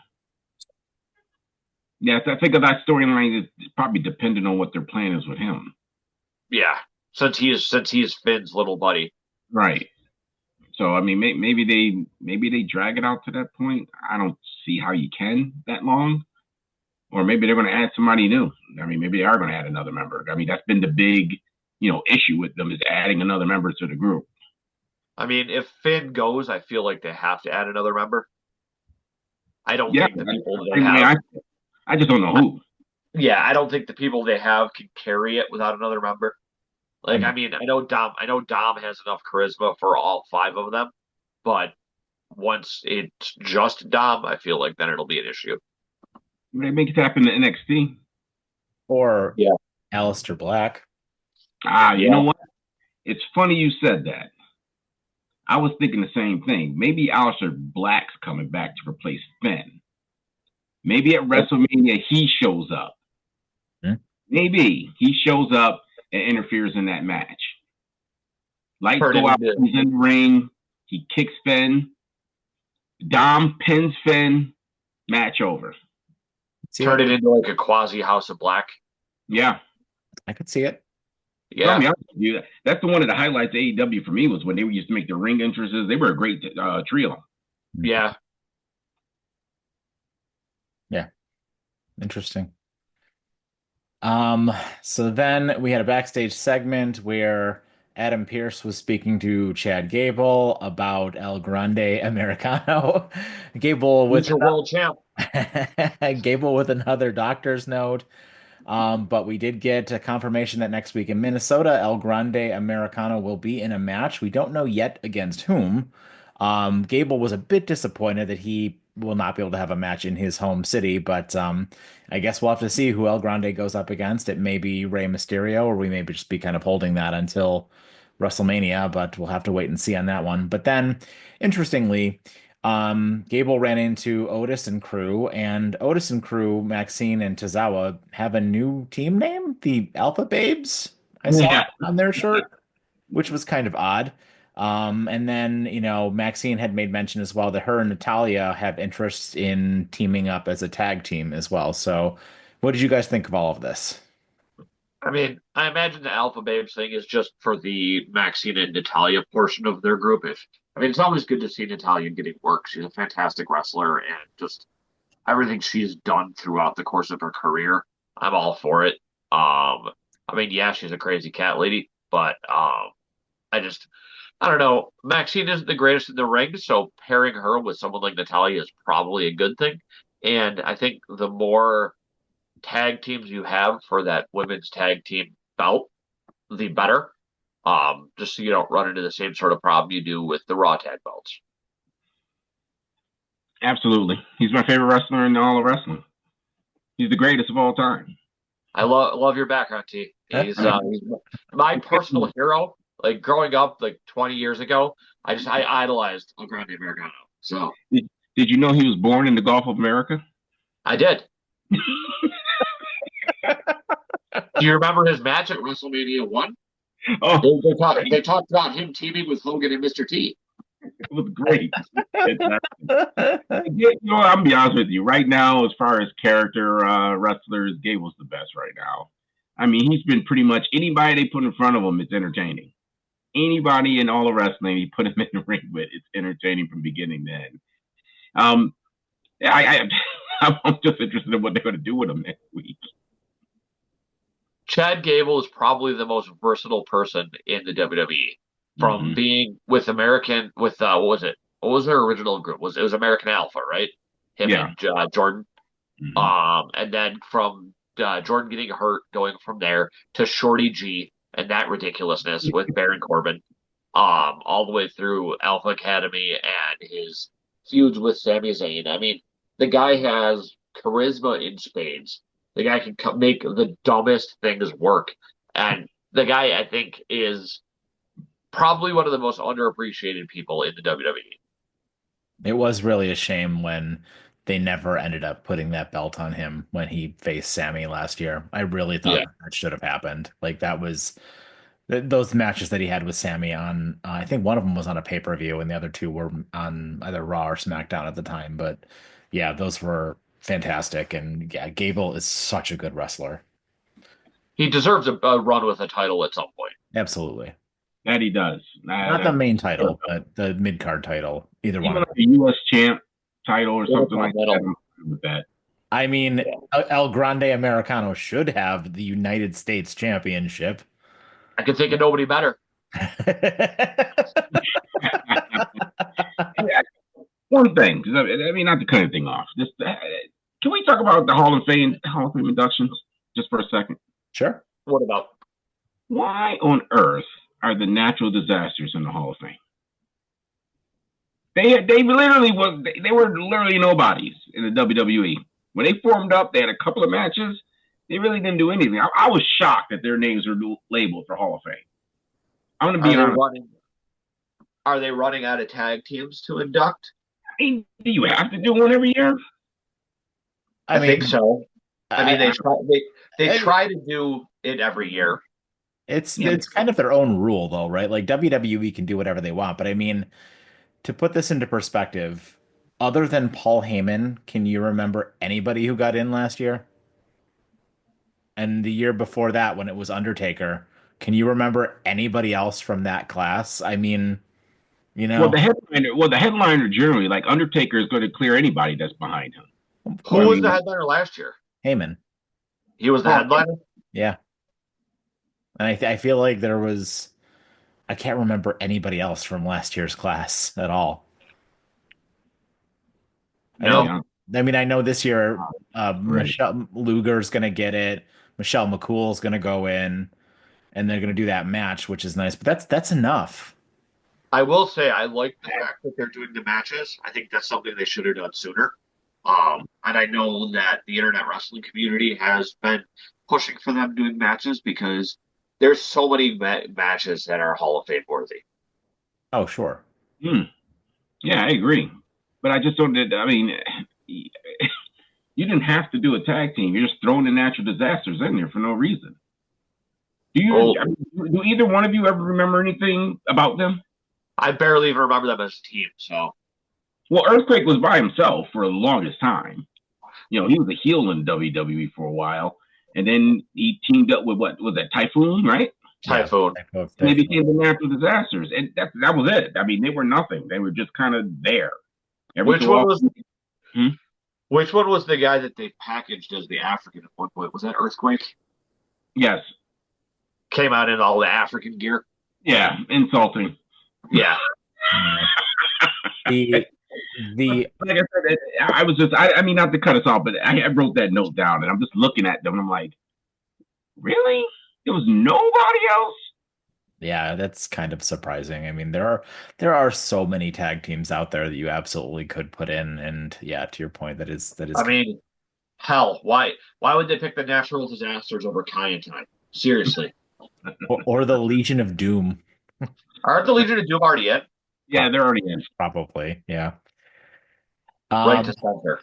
Speaker 3: Yeah, I think of that storyline is probably dependent on what their plan is with him.
Speaker 2: Yeah, since he's Finn's little buddy.
Speaker 3: Right. So I mean, maybe they drag it out to that point. I don't see how you can that long. Or maybe they're going to add somebody new. I mean, maybe they are going to add another member. I mean, that's been the big, issue with them is adding another member to the group.
Speaker 2: I mean, if Finn goes, I feel like they have to add another member. I don't
Speaker 3: Yeah,
Speaker 2: think the people
Speaker 3: I
Speaker 2: they
Speaker 3: mean,
Speaker 2: have.
Speaker 3: I just don't know who.
Speaker 2: Yeah, I don't think the people they have can carry it without another member. Like, I
Speaker 1: Um,
Speaker 2: mean, I know Dom has enough charisma for all five of them, but once it's just Dom, I feel like then it'll be an issue.
Speaker 3: They make it happen to NXT.
Speaker 1: or
Speaker 2: Yeah.
Speaker 1: Aleister Black.
Speaker 3: You know
Speaker 2: Yeah.
Speaker 3: what? It's funny you said that. I was thinking the same thing. Maybe Aleister Black's coming back to replace Finn. Maybe at WrestleMania he shows up.
Speaker 1: Hmm?
Speaker 3: Maybe he shows up and interferes in that match. Lights
Speaker 2: Turn it
Speaker 3: go out,
Speaker 2: into
Speaker 3: he's in the ring, he kicks Finn, Dom pins Finn, match over.
Speaker 1: See
Speaker 2: turn
Speaker 1: it?
Speaker 2: it into like a quasi House of Black.
Speaker 3: Yeah.
Speaker 1: I could see it.
Speaker 3: Tell me,
Speaker 2: Yeah.
Speaker 3: that's the one of the highlights of AEW for me was when they used to make the ring entrances. They were a great trio.
Speaker 2: Yeah.
Speaker 1: Yeah, interesting. Um, so then we had a backstage segment where Adam Pearce was speaking to Chad Gable about El Grande Americano. Gable with
Speaker 2: Future world champ.
Speaker 1: Gable with another doctor's note. But we did get a confirmation that next week in Minnesota, El Grande Americano will be in a match. We don't know yet against whom. Gable was a bit disappointed that he will not be able to have a match in his home city, but I guess we'll have to see who El Grande goes up against. It may be Rey Mysterio, or we may just be kind of holding that until WrestleMania, but we'll have to wait and see on that one. But then, interestingly, Gable ran into Otis and crew, and Otis and crew, Maxine and Tozawa, have a new team name, the Alpha Babes. I saw
Speaker 3: Yeah.
Speaker 1: it on their shirt, which was kind of odd. And then, Maxine had made mention as well that her and Natalia have interests in teaming up as a tag team as well. So, what did you guys think of all of this?
Speaker 2: I mean, I imagine the Alpha Babes thing is just for the Maxine and Natalia portion of their group. If I mean, it's always good to see Natalia getting work. She's a fantastic wrestler, and just everything she's done throughout the course of her career, I'm all for it. I mean, yeah, she's a crazy cat lady, but I just, I don't know. Maxine isn't the greatest in the ring, so pairing her with someone like Natalia is probably a good thing. And I think the more tag teams you have for that women's tag team belt, the better. Just so you don't run into the same sort of problem you do with the Raw tag belts.
Speaker 3: Absolutely. He's my favorite wrestler in all of wrestling. He's the greatest of all time.
Speaker 2: I love your background, T. He's my personal hero. Like growing up, like 20 years ago, I idolized El Grande Americano. So
Speaker 3: Did you know he was born in the Gulf of America?
Speaker 2: I did. Do you remember his match at WrestleMania 1?
Speaker 3: Oh,
Speaker 2: They talked about him teaming with Hogan and Mr. T.
Speaker 3: it was great. I'm gonna be honest with you. Right now, as far as character wrestlers, Gable's the best right now. I mean, he's been pretty much anybody they put in front of him, it's entertaining. Anybody in all of wrestling, he put him in the ring with, it's entertaining from beginning to end. I I'm just interested in what they're going to do with him next week.
Speaker 2: Chad Gable is probably the most versatile person in the WWE. From being with what was it? What was their original group? It was American Alpha, right? Him
Speaker 3: Yeah.
Speaker 2: and Jordan.
Speaker 3: Mhm.
Speaker 2: And then from Jordan getting hurt, going from there to Shorty G and that ridiculousness with Baron Corbin, all the way through Alpha Academy and his feuds with Sami Zayn. I mean, the guy has charisma in spades. The guy can make the dumbest things work, and the guy I think is probably one of the most underappreciated people in the WWE.
Speaker 1: It was really a shame when they never ended up putting that belt on him when he faced Sammy last year. I really thought
Speaker 2: Yeah.
Speaker 1: that should have happened. Like that was those matches that he had with Sammy on. I think one of them was on a pay-per-view, and the other two were on either Raw or SmackDown at the time. But yeah, those were fantastic. And yeah, Gable is such a good wrestler.
Speaker 2: He deserves a run with a title at some point.
Speaker 1: Absolutely.
Speaker 3: That he does.
Speaker 1: Not the main title, but the mid-card title. Either one
Speaker 3: Even
Speaker 1: of
Speaker 3: like
Speaker 1: them.
Speaker 3: a U.S. champ title or something like that. I'm good with that.
Speaker 1: I mean, El Grande Americano should have the United States Championship.
Speaker 2: I can think of nobody better.
Speaker 3: One thing, 'cause I mean, not to cut anything off. Just can we talk about the Hall of Fame inductions just for a second?
Speaker 1: Sure.
Speaker 2: What about?
Speaker 3: Why on earth are the natural disasters in the Hall of Fame? They were literally nobodies in the WWE. When they formed up, they had a couple of matches. They really didn't do anything. I was shocked that their names were labeled for Hall of Fame. I'm going to be honest.
Speaker 2: Are they running out of tag teams to induct?
Speaker 3: I mean, do you have to do one every year?
Speaker 2: I think so. I mean, they try to do it every year.
Speaker 1: It's kind of their own rule, though, right? Like WWE can do whatever they want, but I mean, to put this into perspective, other than Paul Heyman, can you remember anybody who got in last year? And the year before that, when it was Undertaker, can you remember anybody else from that class? I mean,
Speaker 3: Well, the headliner generally, like Undertaker, is going to clear anybody that's behind him.
Speaker 2: Who was the headliner last year?
Speaker 1: Heyman.
Speaker 2: He was the headliner?
Speaker 1: Yeah. And I feel like there was I can't remember anybody else from last year's class at all. I know,
Speaker 2: No,
Speaker 3: Yeah,
Speaker 1: I mean, I know this year,
Speaker 3: right.
Speaker 1: Michelle Luger's gonna get it. Michelle McCool's gonna go in, and they're gonna do that match, which is nice. But that's enough.
Speaker 2: I will say I like the fact that they're doing the matches. I think that's something they should have done sooner. And I know that the internet wrestling community has been pushing for them doing matches because there's so many matches that are Hall of Fame worthy.
Speaker 1: Oh, sure.
Speaker 3: Hmm. Yeah, I agree. But I just don't. I mean, you didn't have to do a tag team. You're just throwing the natural disasters in there for no reason. Do you?
Speaker 2: Oh,
Speaker 3: I mean, do either one of you ever remember anything about them?
Speaker 2: I barely even remember them as a team. So
Speaker 3: Well, Earthquake was by himself for the longest time. You know, he was a heel in WWE for a while, and then he teamed up with what was that Typhoon, right?
Speaker 1: Yeah.
Speaker 2: Typhoon.
Speaker 3: And they became the natural disasters, and that was it. I mean, they were nothing. They were just kind of there every
Speaker 2: Which
Speaker 3: so
Speaker 2: one was
Speaker 3: often. Hmm?
Speaker 2: which one was the guy that they packaged as the African at one point? Was that Earthquake?
Speaker 3: Yes,
Speaker 2: Came out in all the African gear.
Speaker 3: yeah, insulting.
Speaker 2: Yeah.
Speaker 1: Yeah. The the
Speaker 3: Like I said, I was just, I mean, not to cut us off, but I wrote that note down, and I'm just looking at them, and I'm like, really? There was nobody else?
Speaker 1: Yeah, that's kind of surprising. I mean, there are so many tag teams out there that you absolutely could put in, and yeah, to your point, that is
Speaker 2: I mean, hell, why would they pick the natural disasters over cant? Seriously.
Speaker 1: or the Legion of Doom,
Speaker 2: Aren't the Legion of Doom already in?
Speaker 3: Yeah, they're already in.
Speaker 1: probably. Yeah.
Speaker 2: Right to
Speaker 1: Um,
Speaker 2: center.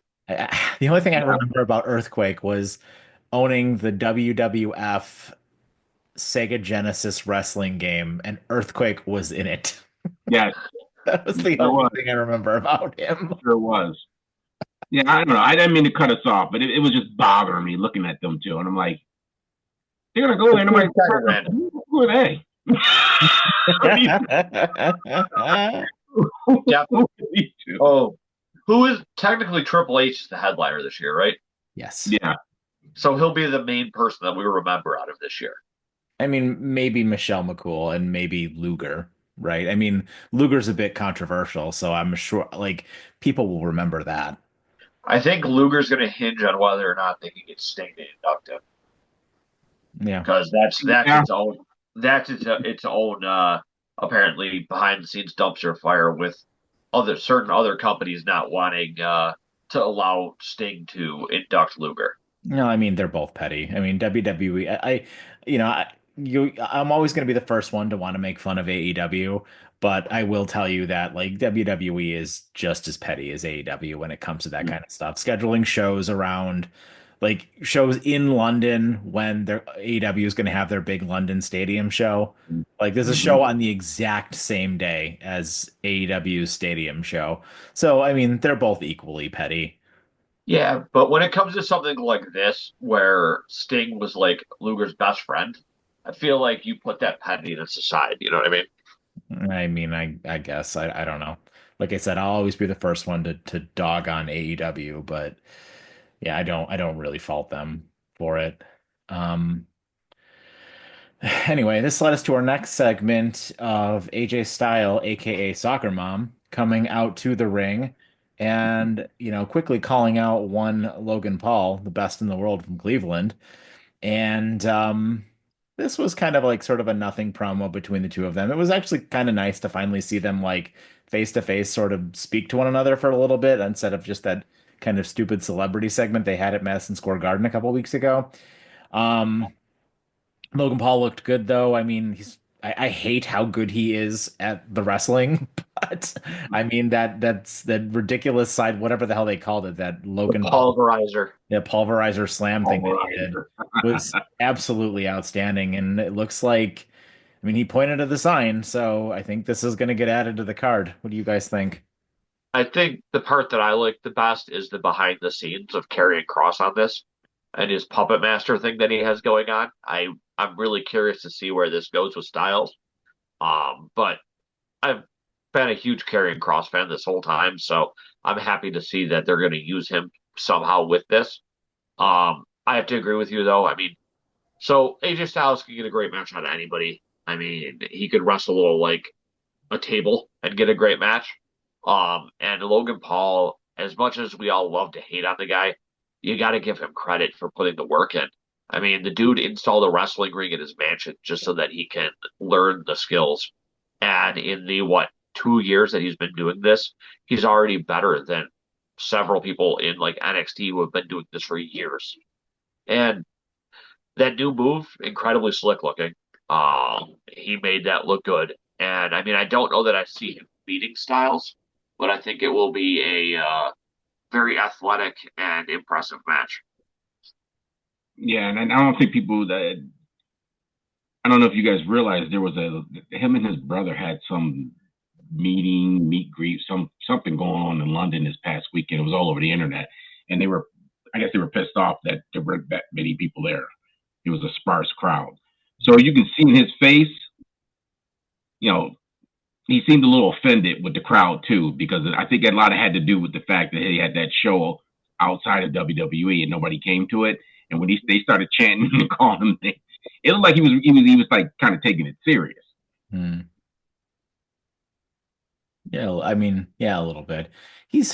Speaker 1: the only thing I
Speaker 3: Yeah,
Speaker 1: remember about Earthquake was owning the WWF Sega Genesis wrestling game, and Earthquake was in it.
Speaker 3: yeah,
Speaker 1: That was the
Speaker 3: there
Speaker 1: only
Speaker 3: was,
Speaker 1: thing I remember about him.
Speaker 3: there was. Yeah, I don't know. I didn't mean to cut us off, but it was just bothering me looking at them too, and I'm like, they're gonna go there,
Speaker 2: It
Speaker 3: and I'm like,
Speaker 2: seems kind of random.
Speaker 3: who are they?
Speaker 2: Yeah.
Speaker 3: Who are these two?
Speaker 2: Oh, who is technically Triple H is the headliner this year, right?
Speaker 1: Yes.
Speaker 3: Yeah,
Speaker 2: So he'll be the main person that we remember out of this year.
Speaker 1: I mean, maybe Michelle McCool and maybe Luger, right? I mean, Luger's a bit controversial, so I'm sure like people will remember that.
Speaker 2: I think Luger's going to hinge on whether or not they can get Sting to induct him
Speaker 1: Yeah.
Speaker 2: because that's
Speaker 3: yeah,
Speaker 2: its own apparently behind the scenes dumpster fire with certain other companies not wanting to allow Sting to induct Luger.
Speaker 1: No, I mean they're both petty. I mean WWE. You know, I'm always going to be the first one to want to make fun of AEW, but I will tell you that like WWE is just as petty as AEW when it comes to that kind of stuff. Scheduling shows around, like shows in London when their AEW is going to have their big London stadium show. Like there's a
Speaker 3: mhm.
Speaker 1: show on the exact same day as AEW's stadium show. So I mean they're both equally petty.
Speaker 2: Yeah, but when it comes to something like this, where Sting was like Luger's best friend, I feel like you put that pettiness aside. You know what I mean?
Speaker 1: I mean, I guess I don't know. Like I said, I'll always be the first one to dog on AEW, but yeah, I don't really fault them for it. Um anyway, this led us to our next segment of AJ Style, aka Soccer Mom, coming out to the ring and, quickly calling out one Logan Paul, the best in the world from Cleveland. And this was kind of like sort of a nothing promo between the two of them. It was actually kind of nice to finally see them like face to face sort of speak to one another for a little bit instead of just that kind of stupid celebrity segment they had at Madison Square Garden a couple weeks ago. Um, Logan Paul looked good though. I mean, I hate how good he is at the wrestling, but I mean that's that ridiculous side, whatever the hell they called it, that
Speaker 2: The
Speaker 1: Logan Paul
Speaker 2: pulverizer.
Speaker 1: the pulverizer slam thing that he did
Speaker 3: Pulverizer.
Speaker 1: was absolutely outstanding. And it looks like, I mean, he pointed to the sign, so I think this is going to get added to the card. What do you guys think?
Speaker 2: I think the part that I like the best is the behind the scenes of carrying Cross on this and his puppet master thing that he has going on. I'm really curious to see where this goes with Styles. But I've been a huge Karrion Cross fan this whole time, so I'm happy to see that they're going to use him somehow with this. I have to agree with you though. I mean, so AJ Styles can get a great match out of anybody. I mean, he could wrestle like a table and get a great match. And Logan Paul, as much as we all love to hate on the guy, you got to give him credit for putting the work in. I mean, the dude installed a wrestling ring in his mansion just so that he can learn the skills. And in the 2 years that he's been doing this, he's already better than several people in like NXT who have been doing this for years. And that new move, incredibly slick looking. He made that look good. And I mean, I don't know that I see him beating Styles, but I think it will be a very athletic and impressive match.
Speaker 3: Yeah, and I don't think people that I don't know if you guys realize there was him and his brother had some meet greet, something going on in London this past weekend. It was all over the internet, and I guess they were pissed off that there weren't that many people there. It was a sparse crowd, so you can see in his face, you know, he seemed a little offended with the crowd too, because I think a lot of had to do with the fact that he had that show outside of WWE and nobody came to it. And when they started chanting and calling him, it looked like he was like kind of taking it serious.
Speaker 1: Hmm. Yeah, I mean, yeah, a little bit. He's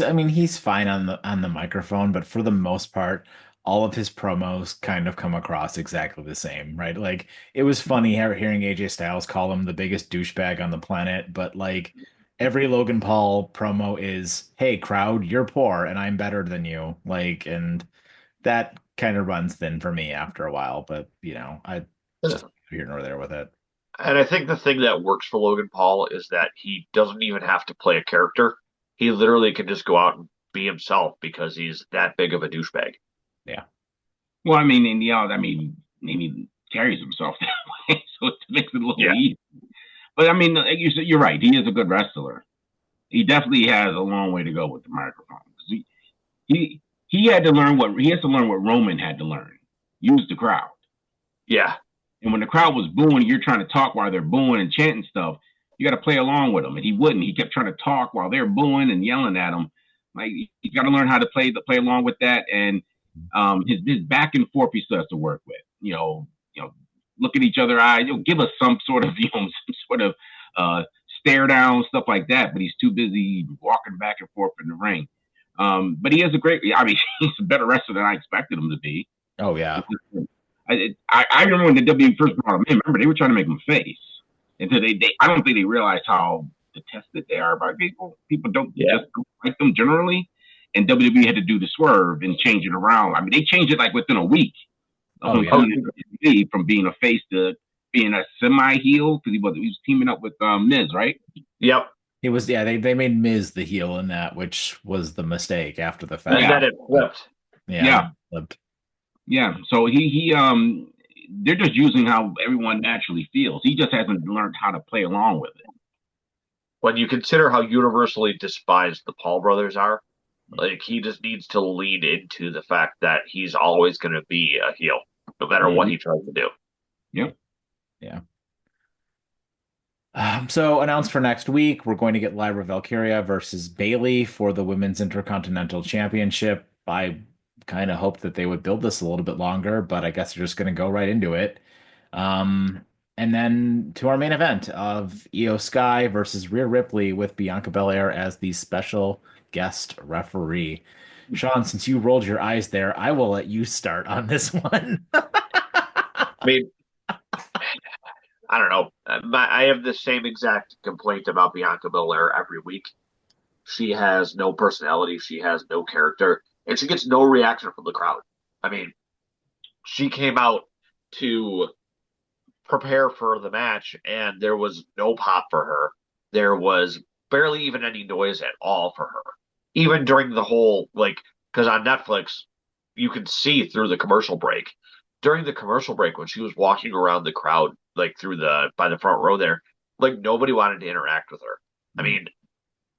Speaker 1: fine on the microphone, but for the most part, all of his promos kind of come across exactly the same, right? Like it was funny hearing AJ Styles call him the biggest douchebag on the planet, but like every Logan Paul promo is, "Hey crowd, you're poor and I'm better than you." Like, and that kind of runs thin for me after a while, but I just here nor there with it.
Speaker 2: And I think the thing that works for Logan Paul is that he doesn't even have to play a character. He literally can just go out and be himself because he's that big of a douchebag.
Speaker 1: Yeah.
Speaker 3: Well, I mean, and yeah, I mean, he carries himself that way, so it makes it a little
Speaker 2: Yeah.
Speaker 3: easy. But I mean, you're right. He is a good wrestler. He definitely has a long way to go with the microphone. He had to learn he has to learn what Roman had to learn. Use the crowd.
Speaker 2: Yeah.
Speaker 3: And when the crowd was booing, you're trying to talk while they're booing and chanting stuff. You got to play along with them, and he wouldn't. He kept trying to talk while they're booing and yelling at him. Like you got to learn how to play along with that, and his back and forth he still has to work with. Look at each other eyes. Give us some sort of some sort of stare down stuff like that. But he's too busy walking back and forth in the ring. But he has a great. I mean, he's a better wrestler than I expected him to be.
Speaker 1: Oh yeah.
Speaker 3: I remember when the WWE first brought him in. Remember they were trying to make him face, and so I don't think they realized how detested they are by people. People don't just like them generally, and WWE had to do the swerve and change it around. I mean, they changed it like within a week of him coming into WWE from being a face to being a semi heel because he was teaming up with Miz, right?
Speaker 2: Yep.
Speaker 1: It was, yeah, they made Miz the heel in that, which was the mistake after the fact.
Speaker 2: And then it flipped.
Speaker 1: Yeah.
Speaker 3: Yeah. So he they're just using how everyone naturally feels. He just hasn't learned how to play along with it.
Speaker 2: When you consider how universally despised the Paul brothers are, like he just needs to lean into the fact that he's always going to be a heel, no matter what he tries to do.
Speaker 3: Yep.
Speaker 1: Yeah. So announced for next week, we're going to get Lyra Valkyria versus Bayley for the Women's Intercontinental Championship. I kind of hoped that they would build this a little bit longer, but I guess they're just going to go right into it. And then to our main event of Io Sky versus Rhea Ripley with Bianca Belair as the special guest referee. Sean, since you rolled your eyes there, I will let you start on this one.
Speaker 2: I mean, I don't know. I have the same exact complaint about Bianca Belair every week. She has no personality. She has no character, and she gets no reaction from the crowd. I mean, she came out to prepare for the match, and there was no pop for her. There was barely even any noise at all for her. Even during the whole, because on Netflix, you can see through the commercial break. During the commercial break, when she was walking around the crowd, by the front row there, nobody wanted to interact with her. I mean,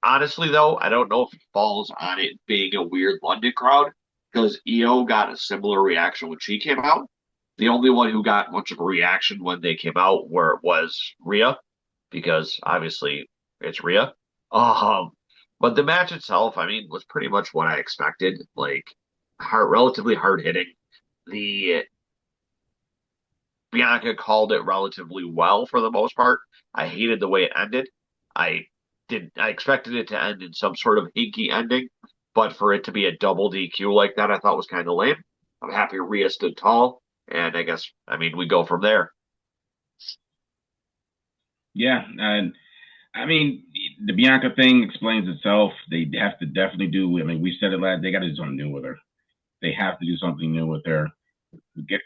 Speaker 2: honestly, though, I don't know if it falls on it being a weird London crowd because Io got a similar reaction when she came out. The only one who got much of a reaction when they came out was Rhea, because obviously it's Rhea. But the match itself, I mean, was pretty much what I expected. Relatively hard hitting. The Bianca called it relatively well for the most part. I hated the way it ended. I I expected it to end in some sort of hinky ending, but for it to be a double DQ like that, I thought was kind of lame. I'm happy Rhea stood tall, and I mean, we go from there.
Speaker 3: Yeah, and I mean, the Bianca thing explains itself. They have to definitely do. I mean, we said it last. They got to do something new with her. They have to do something new with her. Get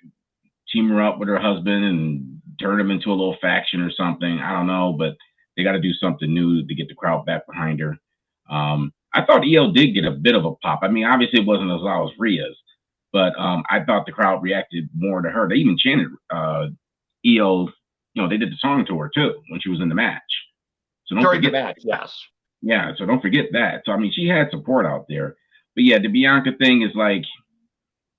Speaker 3: team her up with her husband and turn him into a little faction or something. I don't know, but they got to do something new to get the crowd back behind her. I thought EO did get a bit of a pop. I mean, obviously it wasn't as loud as Rhea's, but I thought the crowd reacted more to her. They even chanted EO. You know, they did the song to her too when she was in the match. So don't
Speaker 2: During the
Speaker 3: forget.
Speaker 2: match, yes.
Speaker 3: Yeah, so don't forget that. So I mean, she had support out there. But yeah, the Bianca thing is like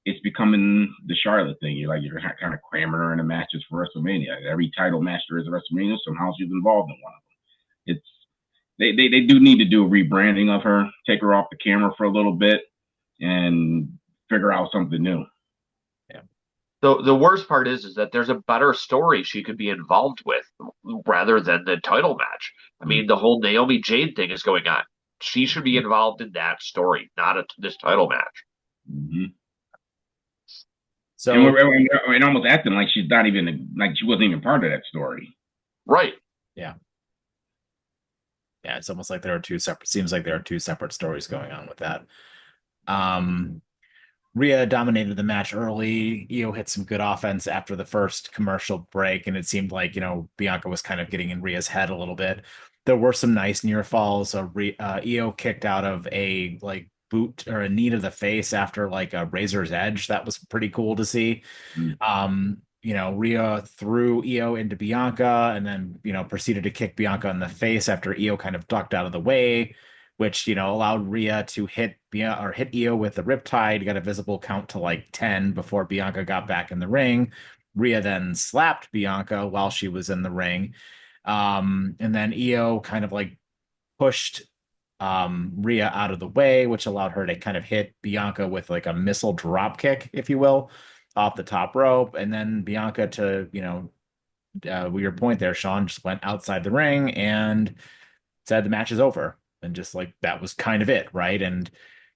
Speaker 3: it's becoming the Charlotte thing. You're kind of cramming her into matches for WrestleMania. Every title match there is at WrestleMania, somehow she's involved in one of them. It's they do need to do a rebranding of her, take her off the camera for a little bit, and figure out something new.
Speaker 1: Yeah.
Speaker 2: The worst part is that there's a better story she could be involved with rather than the title match. I mean, the whole Naomi Jade thing is going on. She should be involved in that story, not this title match.
Speaker 3: Mm-hmm.
Speaker 1: So
Speaker 3: And we're almost acting like she's not even like she wasn't even part of that story.
Speaker 2: Right.
Speaker 1: yeah. Yeah, it's almost like there are two separate seems like there are two separate stories going on with that. Um Rhea dominated the match early. Io hit some good offense after the first commercial break, and it seemed like, Bianca was kind of getting in Rhea's head a little bit. There were some nice near falls. Io kicked out of a like boot or a knee to the face after like a razor's edge. That was pretty cool to see.
Speaker 3: Mm.
Speaker 1: Rhea threw Io into Bianca and then, proceeded to kick Bianca in the face after Io kind of ducked out of the way, which, allowed Rhea to hit Io with the riptide, got a visible count to like 10 before Bianca got back in the ring. Rhea then slapped Bianca while she was in the ring. And then Io kind of like pushed Rhea out of the way, which allowed her to kind of hit Bianca with like a missile drop kick, if you will, off the top rope. And then Bianca, to, with your point there, Sean, just went outside the ring and said the match is over. And just like that was kind of it, right? And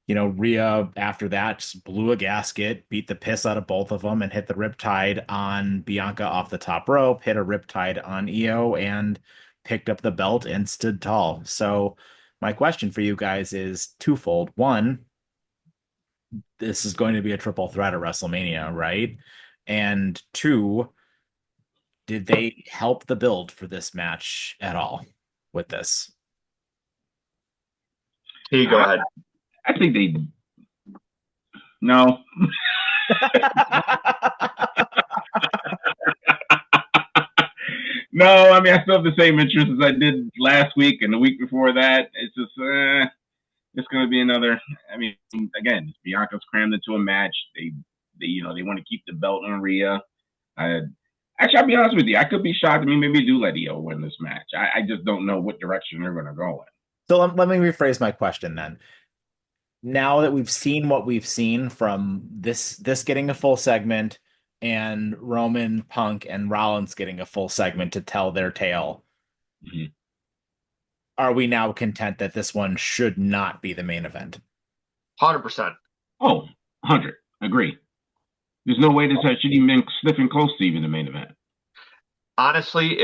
Speaker 1: Rhea after that just blew a gasket, beat the piss out of both of them, and hit the riptide on Bianca off the top rope, hit a riptide on Io, and picked up the belt and stood tall. So my question for you guys is twofold. One, this is going to be a triple threat at WrestleMania, right? And two, did they help the build for this match at all with this?
Speaker 2: Here you go ahead.
Speaker 3: I think they no. No, I mean I still have the same interest as I did last week and the week before that. It's just it's going to be another. I mean, again, Bianca's crammed into a match. They want to keep the belt on Rhea. Actually, I'll be honest with you. I could be shocked. I mean, maybe do let Io win this match. I just don't know what direction they're going to go in.
Speaker 1: So let me rephrase my question then. Now that we've seen what we've seen from this getting a full segment and Roman, Punk, and Rollins getting a full segment to tell their tale, are we now content that this one should not be the main event?
Speaker 2: 100%.
Speaker 3: Oh, 100. Agree. There's no way this should even been sniffing close to even the main event.
Speaker 2: Honestly,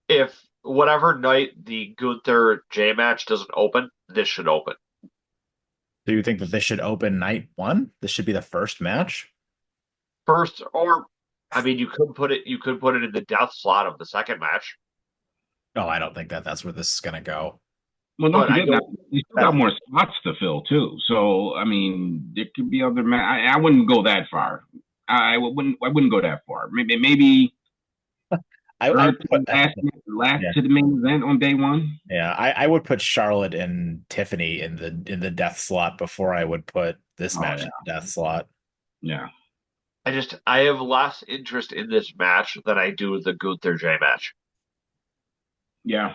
Speaker 2: if whatever night the Gunther J match doesn't open, this should open.
Speaker 1: Do you think that this should open night one? This should be the first match?
Speaker 2: First, or I mean, you could put it in the death slot of the second match.
Speaker 1: Oh, I don't think that that's where this is going to go.
Speaker 3: Well, don't forget that you still got more spots to fill too. So, I mean, there could be other. I wouldn't go that far. I wouldn't go that far. Maybe.
Speaker 1: I would put
Speaker 3: last to the main event on day one.
Speaker 1: Yeah, I would put Charlotte and Tiffany in the death slot before I would put this match in the death slot.
Speaker 3: Yeah.
Speaker 2: I have less interest in this match than I do the Gunther J match.
Speaker 3: Yeah.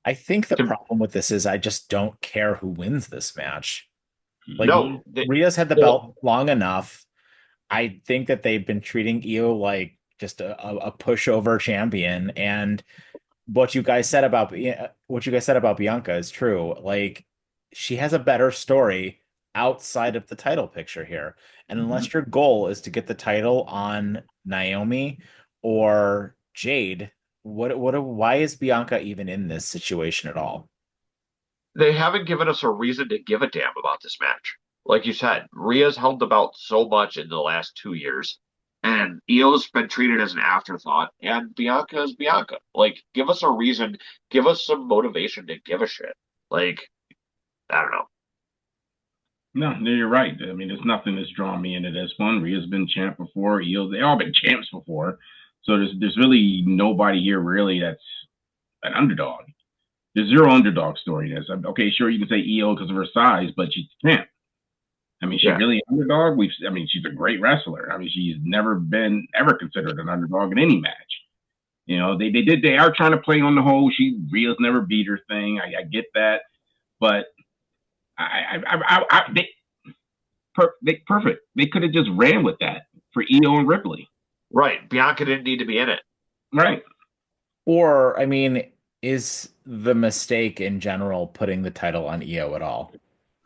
Speaker 1: I think the problem with this is I just don't care who wins this match. Like, Rhea's had the belt long enough. I think that they've been treating Io like just a pushover champion. And what you guys said about Bianca is true. Like she has a better story outside of the title picture here. And
Speaker 3: Mhm.
Speaker 1: unless your goal is to get the title on Naomi or Jade, why is Bianca even in this situation at all?
Speaker 2: They haven't given us a reason to give a damn about this match. Like you said, Rhea's held the belt so much in the last 2 years, and Io's been treated as an afterthought, and Bianca is Bianca. Like, give us a reason, give us some motivation to give a shit. Like, I don't know.
Speaker 3: No, no, you're right. I mean, there's nothing that's drawn me into this one. Rhea's been champ before. Io, they all been champs before. So there's really nobody here really that's an underdog. There's zero underdog story in this. Okay, sure you can say Io because of her size, but she's champ. I mean, she
Speaker 2: Yeah,
Speaker 3: really an underdog. I mean, she's a great wrestler. I mean, she's never been ever considered an underdog in any match. You know, they are trying to play on the whole Rhea's never beat her thing. I get that, but they perfect. They could have just ran with that for Io and Ripley.
Speaker 2: right. Bianca didn't need to be in it.
Speaker 3: Right.
Speaker 1: Or, I mean, is the mistake in general putting the title on Io at all?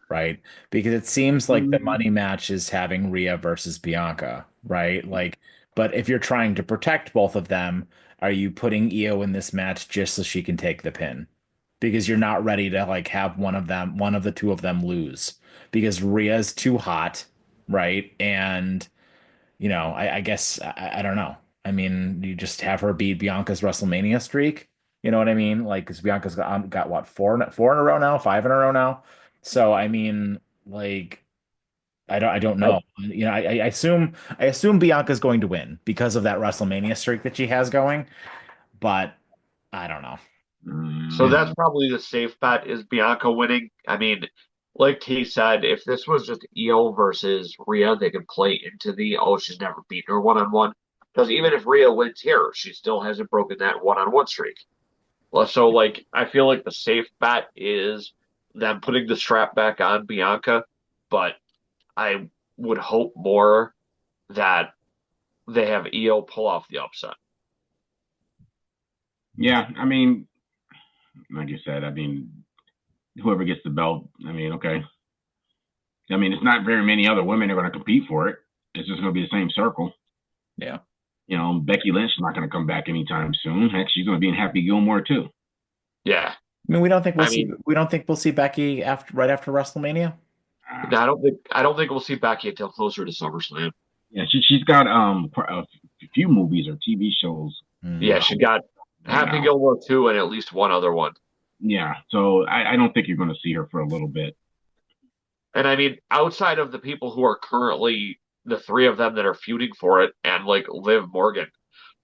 Speaker 1: Right? Because it seems like the
Speaker 3: Mm,
Speaker 1: money match is having Rhea versus Bianca, right? Like, but if you're trying to protect both of them, are you putting Io in this match just so she can take the pin? Because you're not ready to like have one of the two of them lose because Rhea's too hot, right? And I guess I don't know. I mean, you just have her beat Bianca's WrestleMania streak. You know what I mean? Like, because Bianca's got what, four in a row now, five in a row now. So I mean, like, I don't
Speaker 2: I,
Speaker 1: know. I assume Bianca's going to win because of that WrestleMania streak that she has going. But I don't know.
Speaker 2: so
Speaker 3: mm,
Speaker 2: that's probably the safe bet is Bianca winning. I mean, like T said, if this was just Io versus Rhea, they could play into the she's never beaten her one on one. Because even if Rhea wins here, she still hasn't broken that one on one streak. Well, so like I feel like the safe bet is them putting the strap back on Bianca, but I would hope more that they have Io pull off the upset.
Speaker 3: yeah. I mean, like you said, I mean, whoever gets the belt, I mean, okay. I mean, it's not very many other women are going to compete for it. It's just going to be the same circle.
Speaker 1: Yeah.
Speaker 3: You know, Becky Lynch is not going to come back anytime soon. Heck, she's going to be in Happy Gilmore too.
Speaker 2: Yeah,
Speaker 1: I mean,
Speaker 2: I mean,
Speaker 1: we don't think we'll see Becky right after WrestleMania.
Speaker 3: Uh,
Speaker 2: I don't think we'll see Becky until closer to SummerSlam.
Speaker 3: yeah, she's got a few movies or TV shows
Speaker 1: Hmm.
Speaker 2: Yeah, she got
Speaker 3: right
Speaker 2: Happy
Speaker 3: now.
Speaker 2: Gilmore 2 and at least one other one.
Speaker 3: Yeah, so I don't think you're going to see her for a little bit.
Speaker 2: And I mean, outside of the people who are currently the three of them that are feuding for it and like Liv Morgan,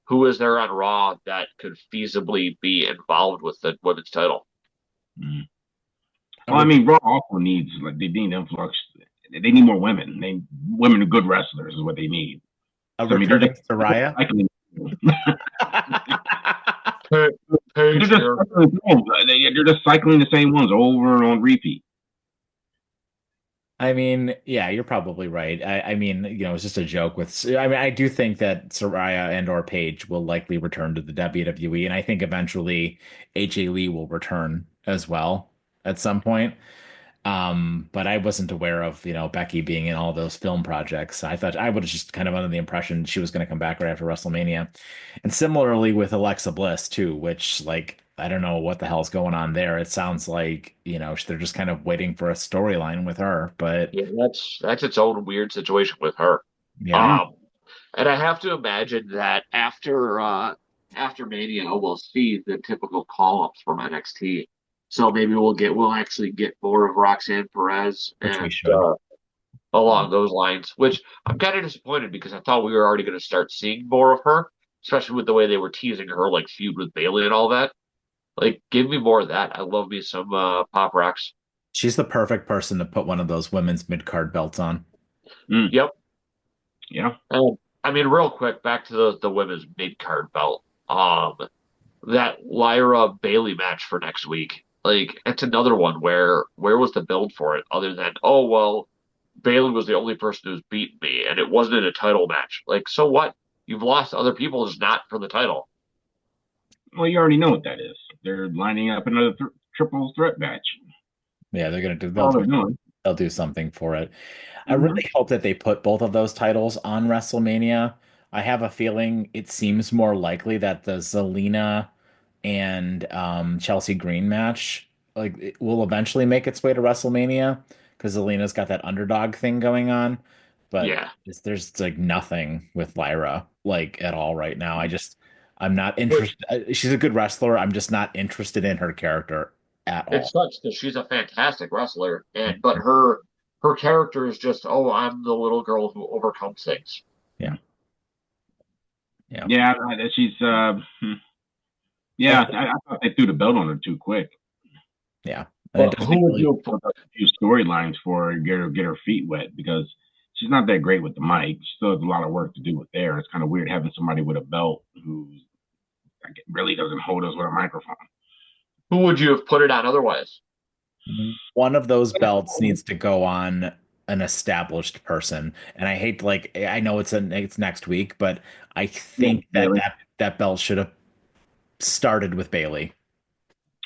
Speaker 2: who is there on Raw that could feasibly be involved with the women's title?
Speaker 3: Mm.
Speaker 1: A
Speaker 3: Well, I
Speaker 1: re-
Speaker 3: mean, Raw also needs like they need influx. They need more women. Women are good wrestlers is what they need.
Speaker 1: a
Speaker 3: So I mean, they're just
Speaker 1: returning Soraya.
Speaker 3: cycling.
Speaker 2: Pa-
Speaker 3: They're
Speaker 2: Paige
Speaker 3: just
Speaker 2: here.
Speaker 3: cycling through 'em. They're just cycling the same ones over and on repeat.
Speaker 1: I mean, yeah, you're probably right. I mean, it's just a joke I mean, I do think that Soraya and or Paige will likely return to the WWE, and I think eventually AJ Lee will return as well at some point. But I wasn't aware of, Becky being in all those film projects. I thought I was just kind of under the impression she was going to come back right after WrestleMania. And similarly with Alexa Bliss too, which like I don't know what the hell's going on there. It sounds like, they're just kind of waiting for a storyline with her, but
Speaker 2: Yeah, that's its own weird situation with her.
Speaker 1: yeah.
Speaker 3: Mm.
Speaker 2: Um, and I have to imagine that after Mania, we'll see the typical call-ups from NXT. So maybe we'll actually get more of Roxanne Perez
Speaker 1: Which we
Speaker 2: and
Speaker 1: should.
Speaker 2: along those lines. Which I'm kind of disappointed because I thought we were already going to start seeing more of her, especially with the way they were teasing her like feud with Bailey and all that. Like, give me more of that. I love me some Pop Rocks.
Speaker 1: She's the perfect person to put one of those women's mid-card belts on.
Speaker 3: Mm.
Speaker 2: Yep.
Speaker 3: Yeah.
Speaker 2: I mean, real quick, back to the women's mid card belt. That Lyra Bailey match for next week. Like, it's another one where was the build for it other than, oh well, Bailey was the only person who's beaten me and it wasn't in a title match. Like, so what? You've lost other people, just not for the title.
Speaker 3: Well, you already know what that is. They're lining up another triple threat match.
Speaker 1: Yeah, they're gonna do.
Speaker 3: That's all they're doing.
Speaker 1: They'll do something for it. I
Speaker 3: Mm-hmm.
Speaker 1: really hope that they put both of those titles on WrestleMania. I have a feeling it seems more likely that the Zelina and Chelsea Green match like it will eventually make its way to WrestleMania because Zelina's got that underdog thing going on. But
Speaker 2: Yeah.
Speaker 1: there's like nothing with Lyra like at all right now. I'm not
Speaker 2: Which
Speaker 1: interested. She's a good wrestler. I'm just not interested in her character at
Speaker 2: it
Speaker 1: all.
Speaker 2: sucks because she's a fantastic wrestler, and but her character is just, oh, I'm the little girl who overcomes things.
Speaker 1: Yeah. Yeah.
Speaker 3: Yeah, she's.
Speaker 1: And
Speaker 3: Yeah, I thought they threw the belt on her too quick.
Speaker 1: yeah. And it
Speaker 2: But
Speaker 1: doesn't
Speaker 2: who would
Speaker 1: really
Speaker 2: you?
Speaker 3: Built up a few storylines for her, get her feet wet because she's not that great with the mic. She still has a lot of work to do with there. It's kind of weird having somebody with a belt who really doesn't hold us with a microphone.
Speaker 2: Who would you have put it on otherwise?
Speaker 1: one of those belts needs to go on an established person. And I hate like I know it's next week, but I
Speaker 3: Yeah,
Speaker 1: think that
Speaker 3: Bayley.
Speaker 1: that belt should have started with Bailey.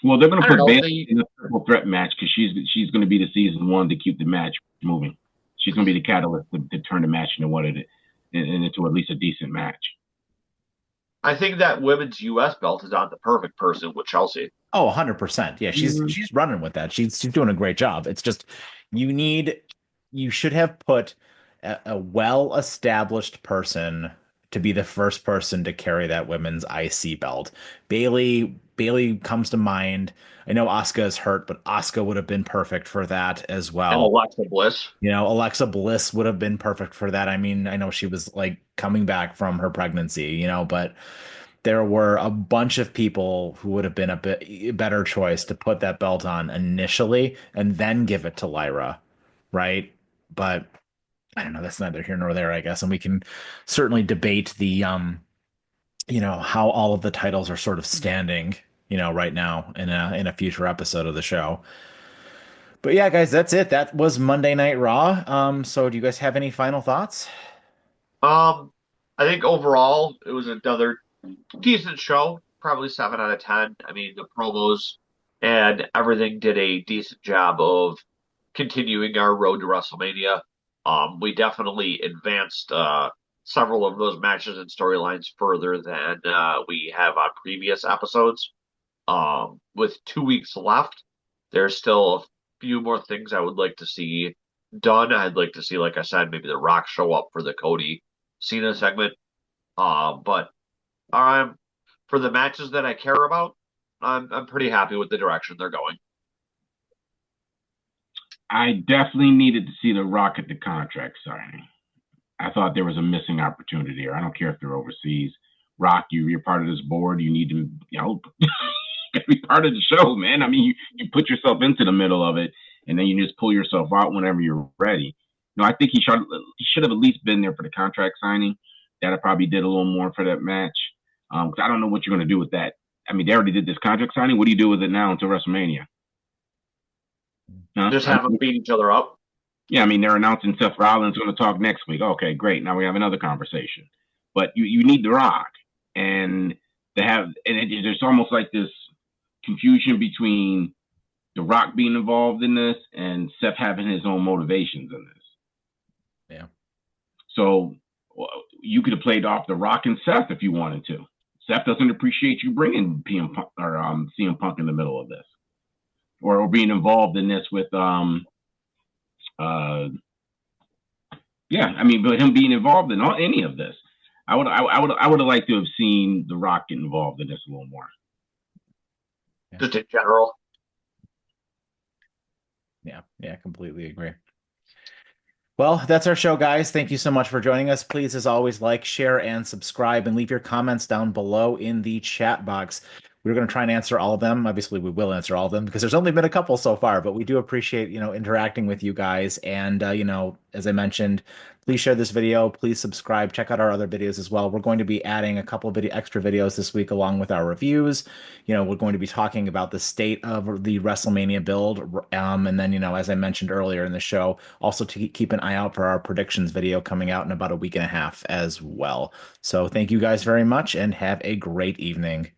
Speaker 3: Well, they're going
Speaker 2: I
Speaker 3: to
Speaker 2: don't
Speaker 3: put
Speaker 2: know.
Speaker 3: Bayley in a triple threat match because she's going to be the season one to keep the match moving. She's going to be the catalyst to turn the match into at least a decent match.
Speaker 2: I think that women's U.S. belt is on the perfect person with Chelsea.
Speaker 1: Oh, 100%. Yeah,
Speaker 3: Mm-hmm.
Speaker 1: she's running with that. She's doing a great job. It's just you need you should have put a well-established person to be the first person to carry that women's IC belt. Bailey comes to mind. I know Asuka is hurt, but Asuka would have been perfect for that as
Speaker 2: And
Speaker 1: well.
Speaker 2: Alexa Bliss.
Speaker 1: Alexa Bliss would have been perfect for that. I mean, I know she was like coming back from her pregnancy, but there were a bunch of people who would have been a bit better choice to put that belt on initially and then give it to Lyra, right? But I don't know, that's neither here nor there, I guess. And we can certainly debate the how all of the titles are sort of standing, right now in a future episode of the show. But yeah, guys, that's it. That was Monday Night Raw. So do you guys have any final thoughts?
Speaker 2: Um, I think overall it was another decent show, probably 7 out of 10. I mean, the promos and everything did a decent job of continuing our road to WrestleMania. We definitely advanced several of those matches and storylines further than we have on previous episodes. With 2 weeks left, there's still a few more things I would like to see done. I'd like to see, like I said, maybe The Rock show up for the Cody Cena segment. But I'm for the matches that I care about, I'm pretty happy with the direction they're going.
Speaker 3: I definitely needed to see the Rock at the contract signing. I thought there was a missing opportunity there. I don't care if they're overseas. Rock, you're part of this board. You need to, be part of the show, man. I mean, you put yourself into the middle of it, and then you just pull yourself out whenever you're ready. I think he should have at least been there for the contract signing. That I probably did a little more for that match. Because I don't know what you're going to do with that. I mean, they already did this contract signing. What do you do with it now until WrestleMania? Huh?
Speaker 2: Just have them beat each other up.
Speaker 3: Yeah, I mean, they're announcing Seth Rollins going to talk next week. Okay, great. Now we have another conversation. But you need The Rock. And there's almost like this confusion between The Rock being involved in this and Seth having his own motivations in this.
Speaker 1: Yeah.
Speaker 3: So you could have played off The Rock and Seth if you wanted to. Seth doesn't appreciate you bringing CM Punk in the middle of this, or being involved in this with I mean, but him being involved in any of this, I would have liked to have seen The Rock get involved in this a little more.
Speaker 2: Just in general.
Speaker 1: Yeah, completely agree. Well, that's our show, guys. Thank you so much for joining us. Please, as always, like, share, and subscribe, and leave your comments down below in the chat box. we're going to try and answer all of them. Obviously, we will answer all of them because there's only been a couple so far, but we do appreciate, interacting with you guys. And, as I mentioned, please share this video. Please subscribe. Check out our other videos as well. We're going to be adding a couple of extra videos this week along with our reviews. We're going to be talking about the state of the WrestleMania build. And then, as I mentioned earlier in the show, also to keep an eye out for our predictions video coming out in about a week and a half as well. So thank you guys very much and have a great evening.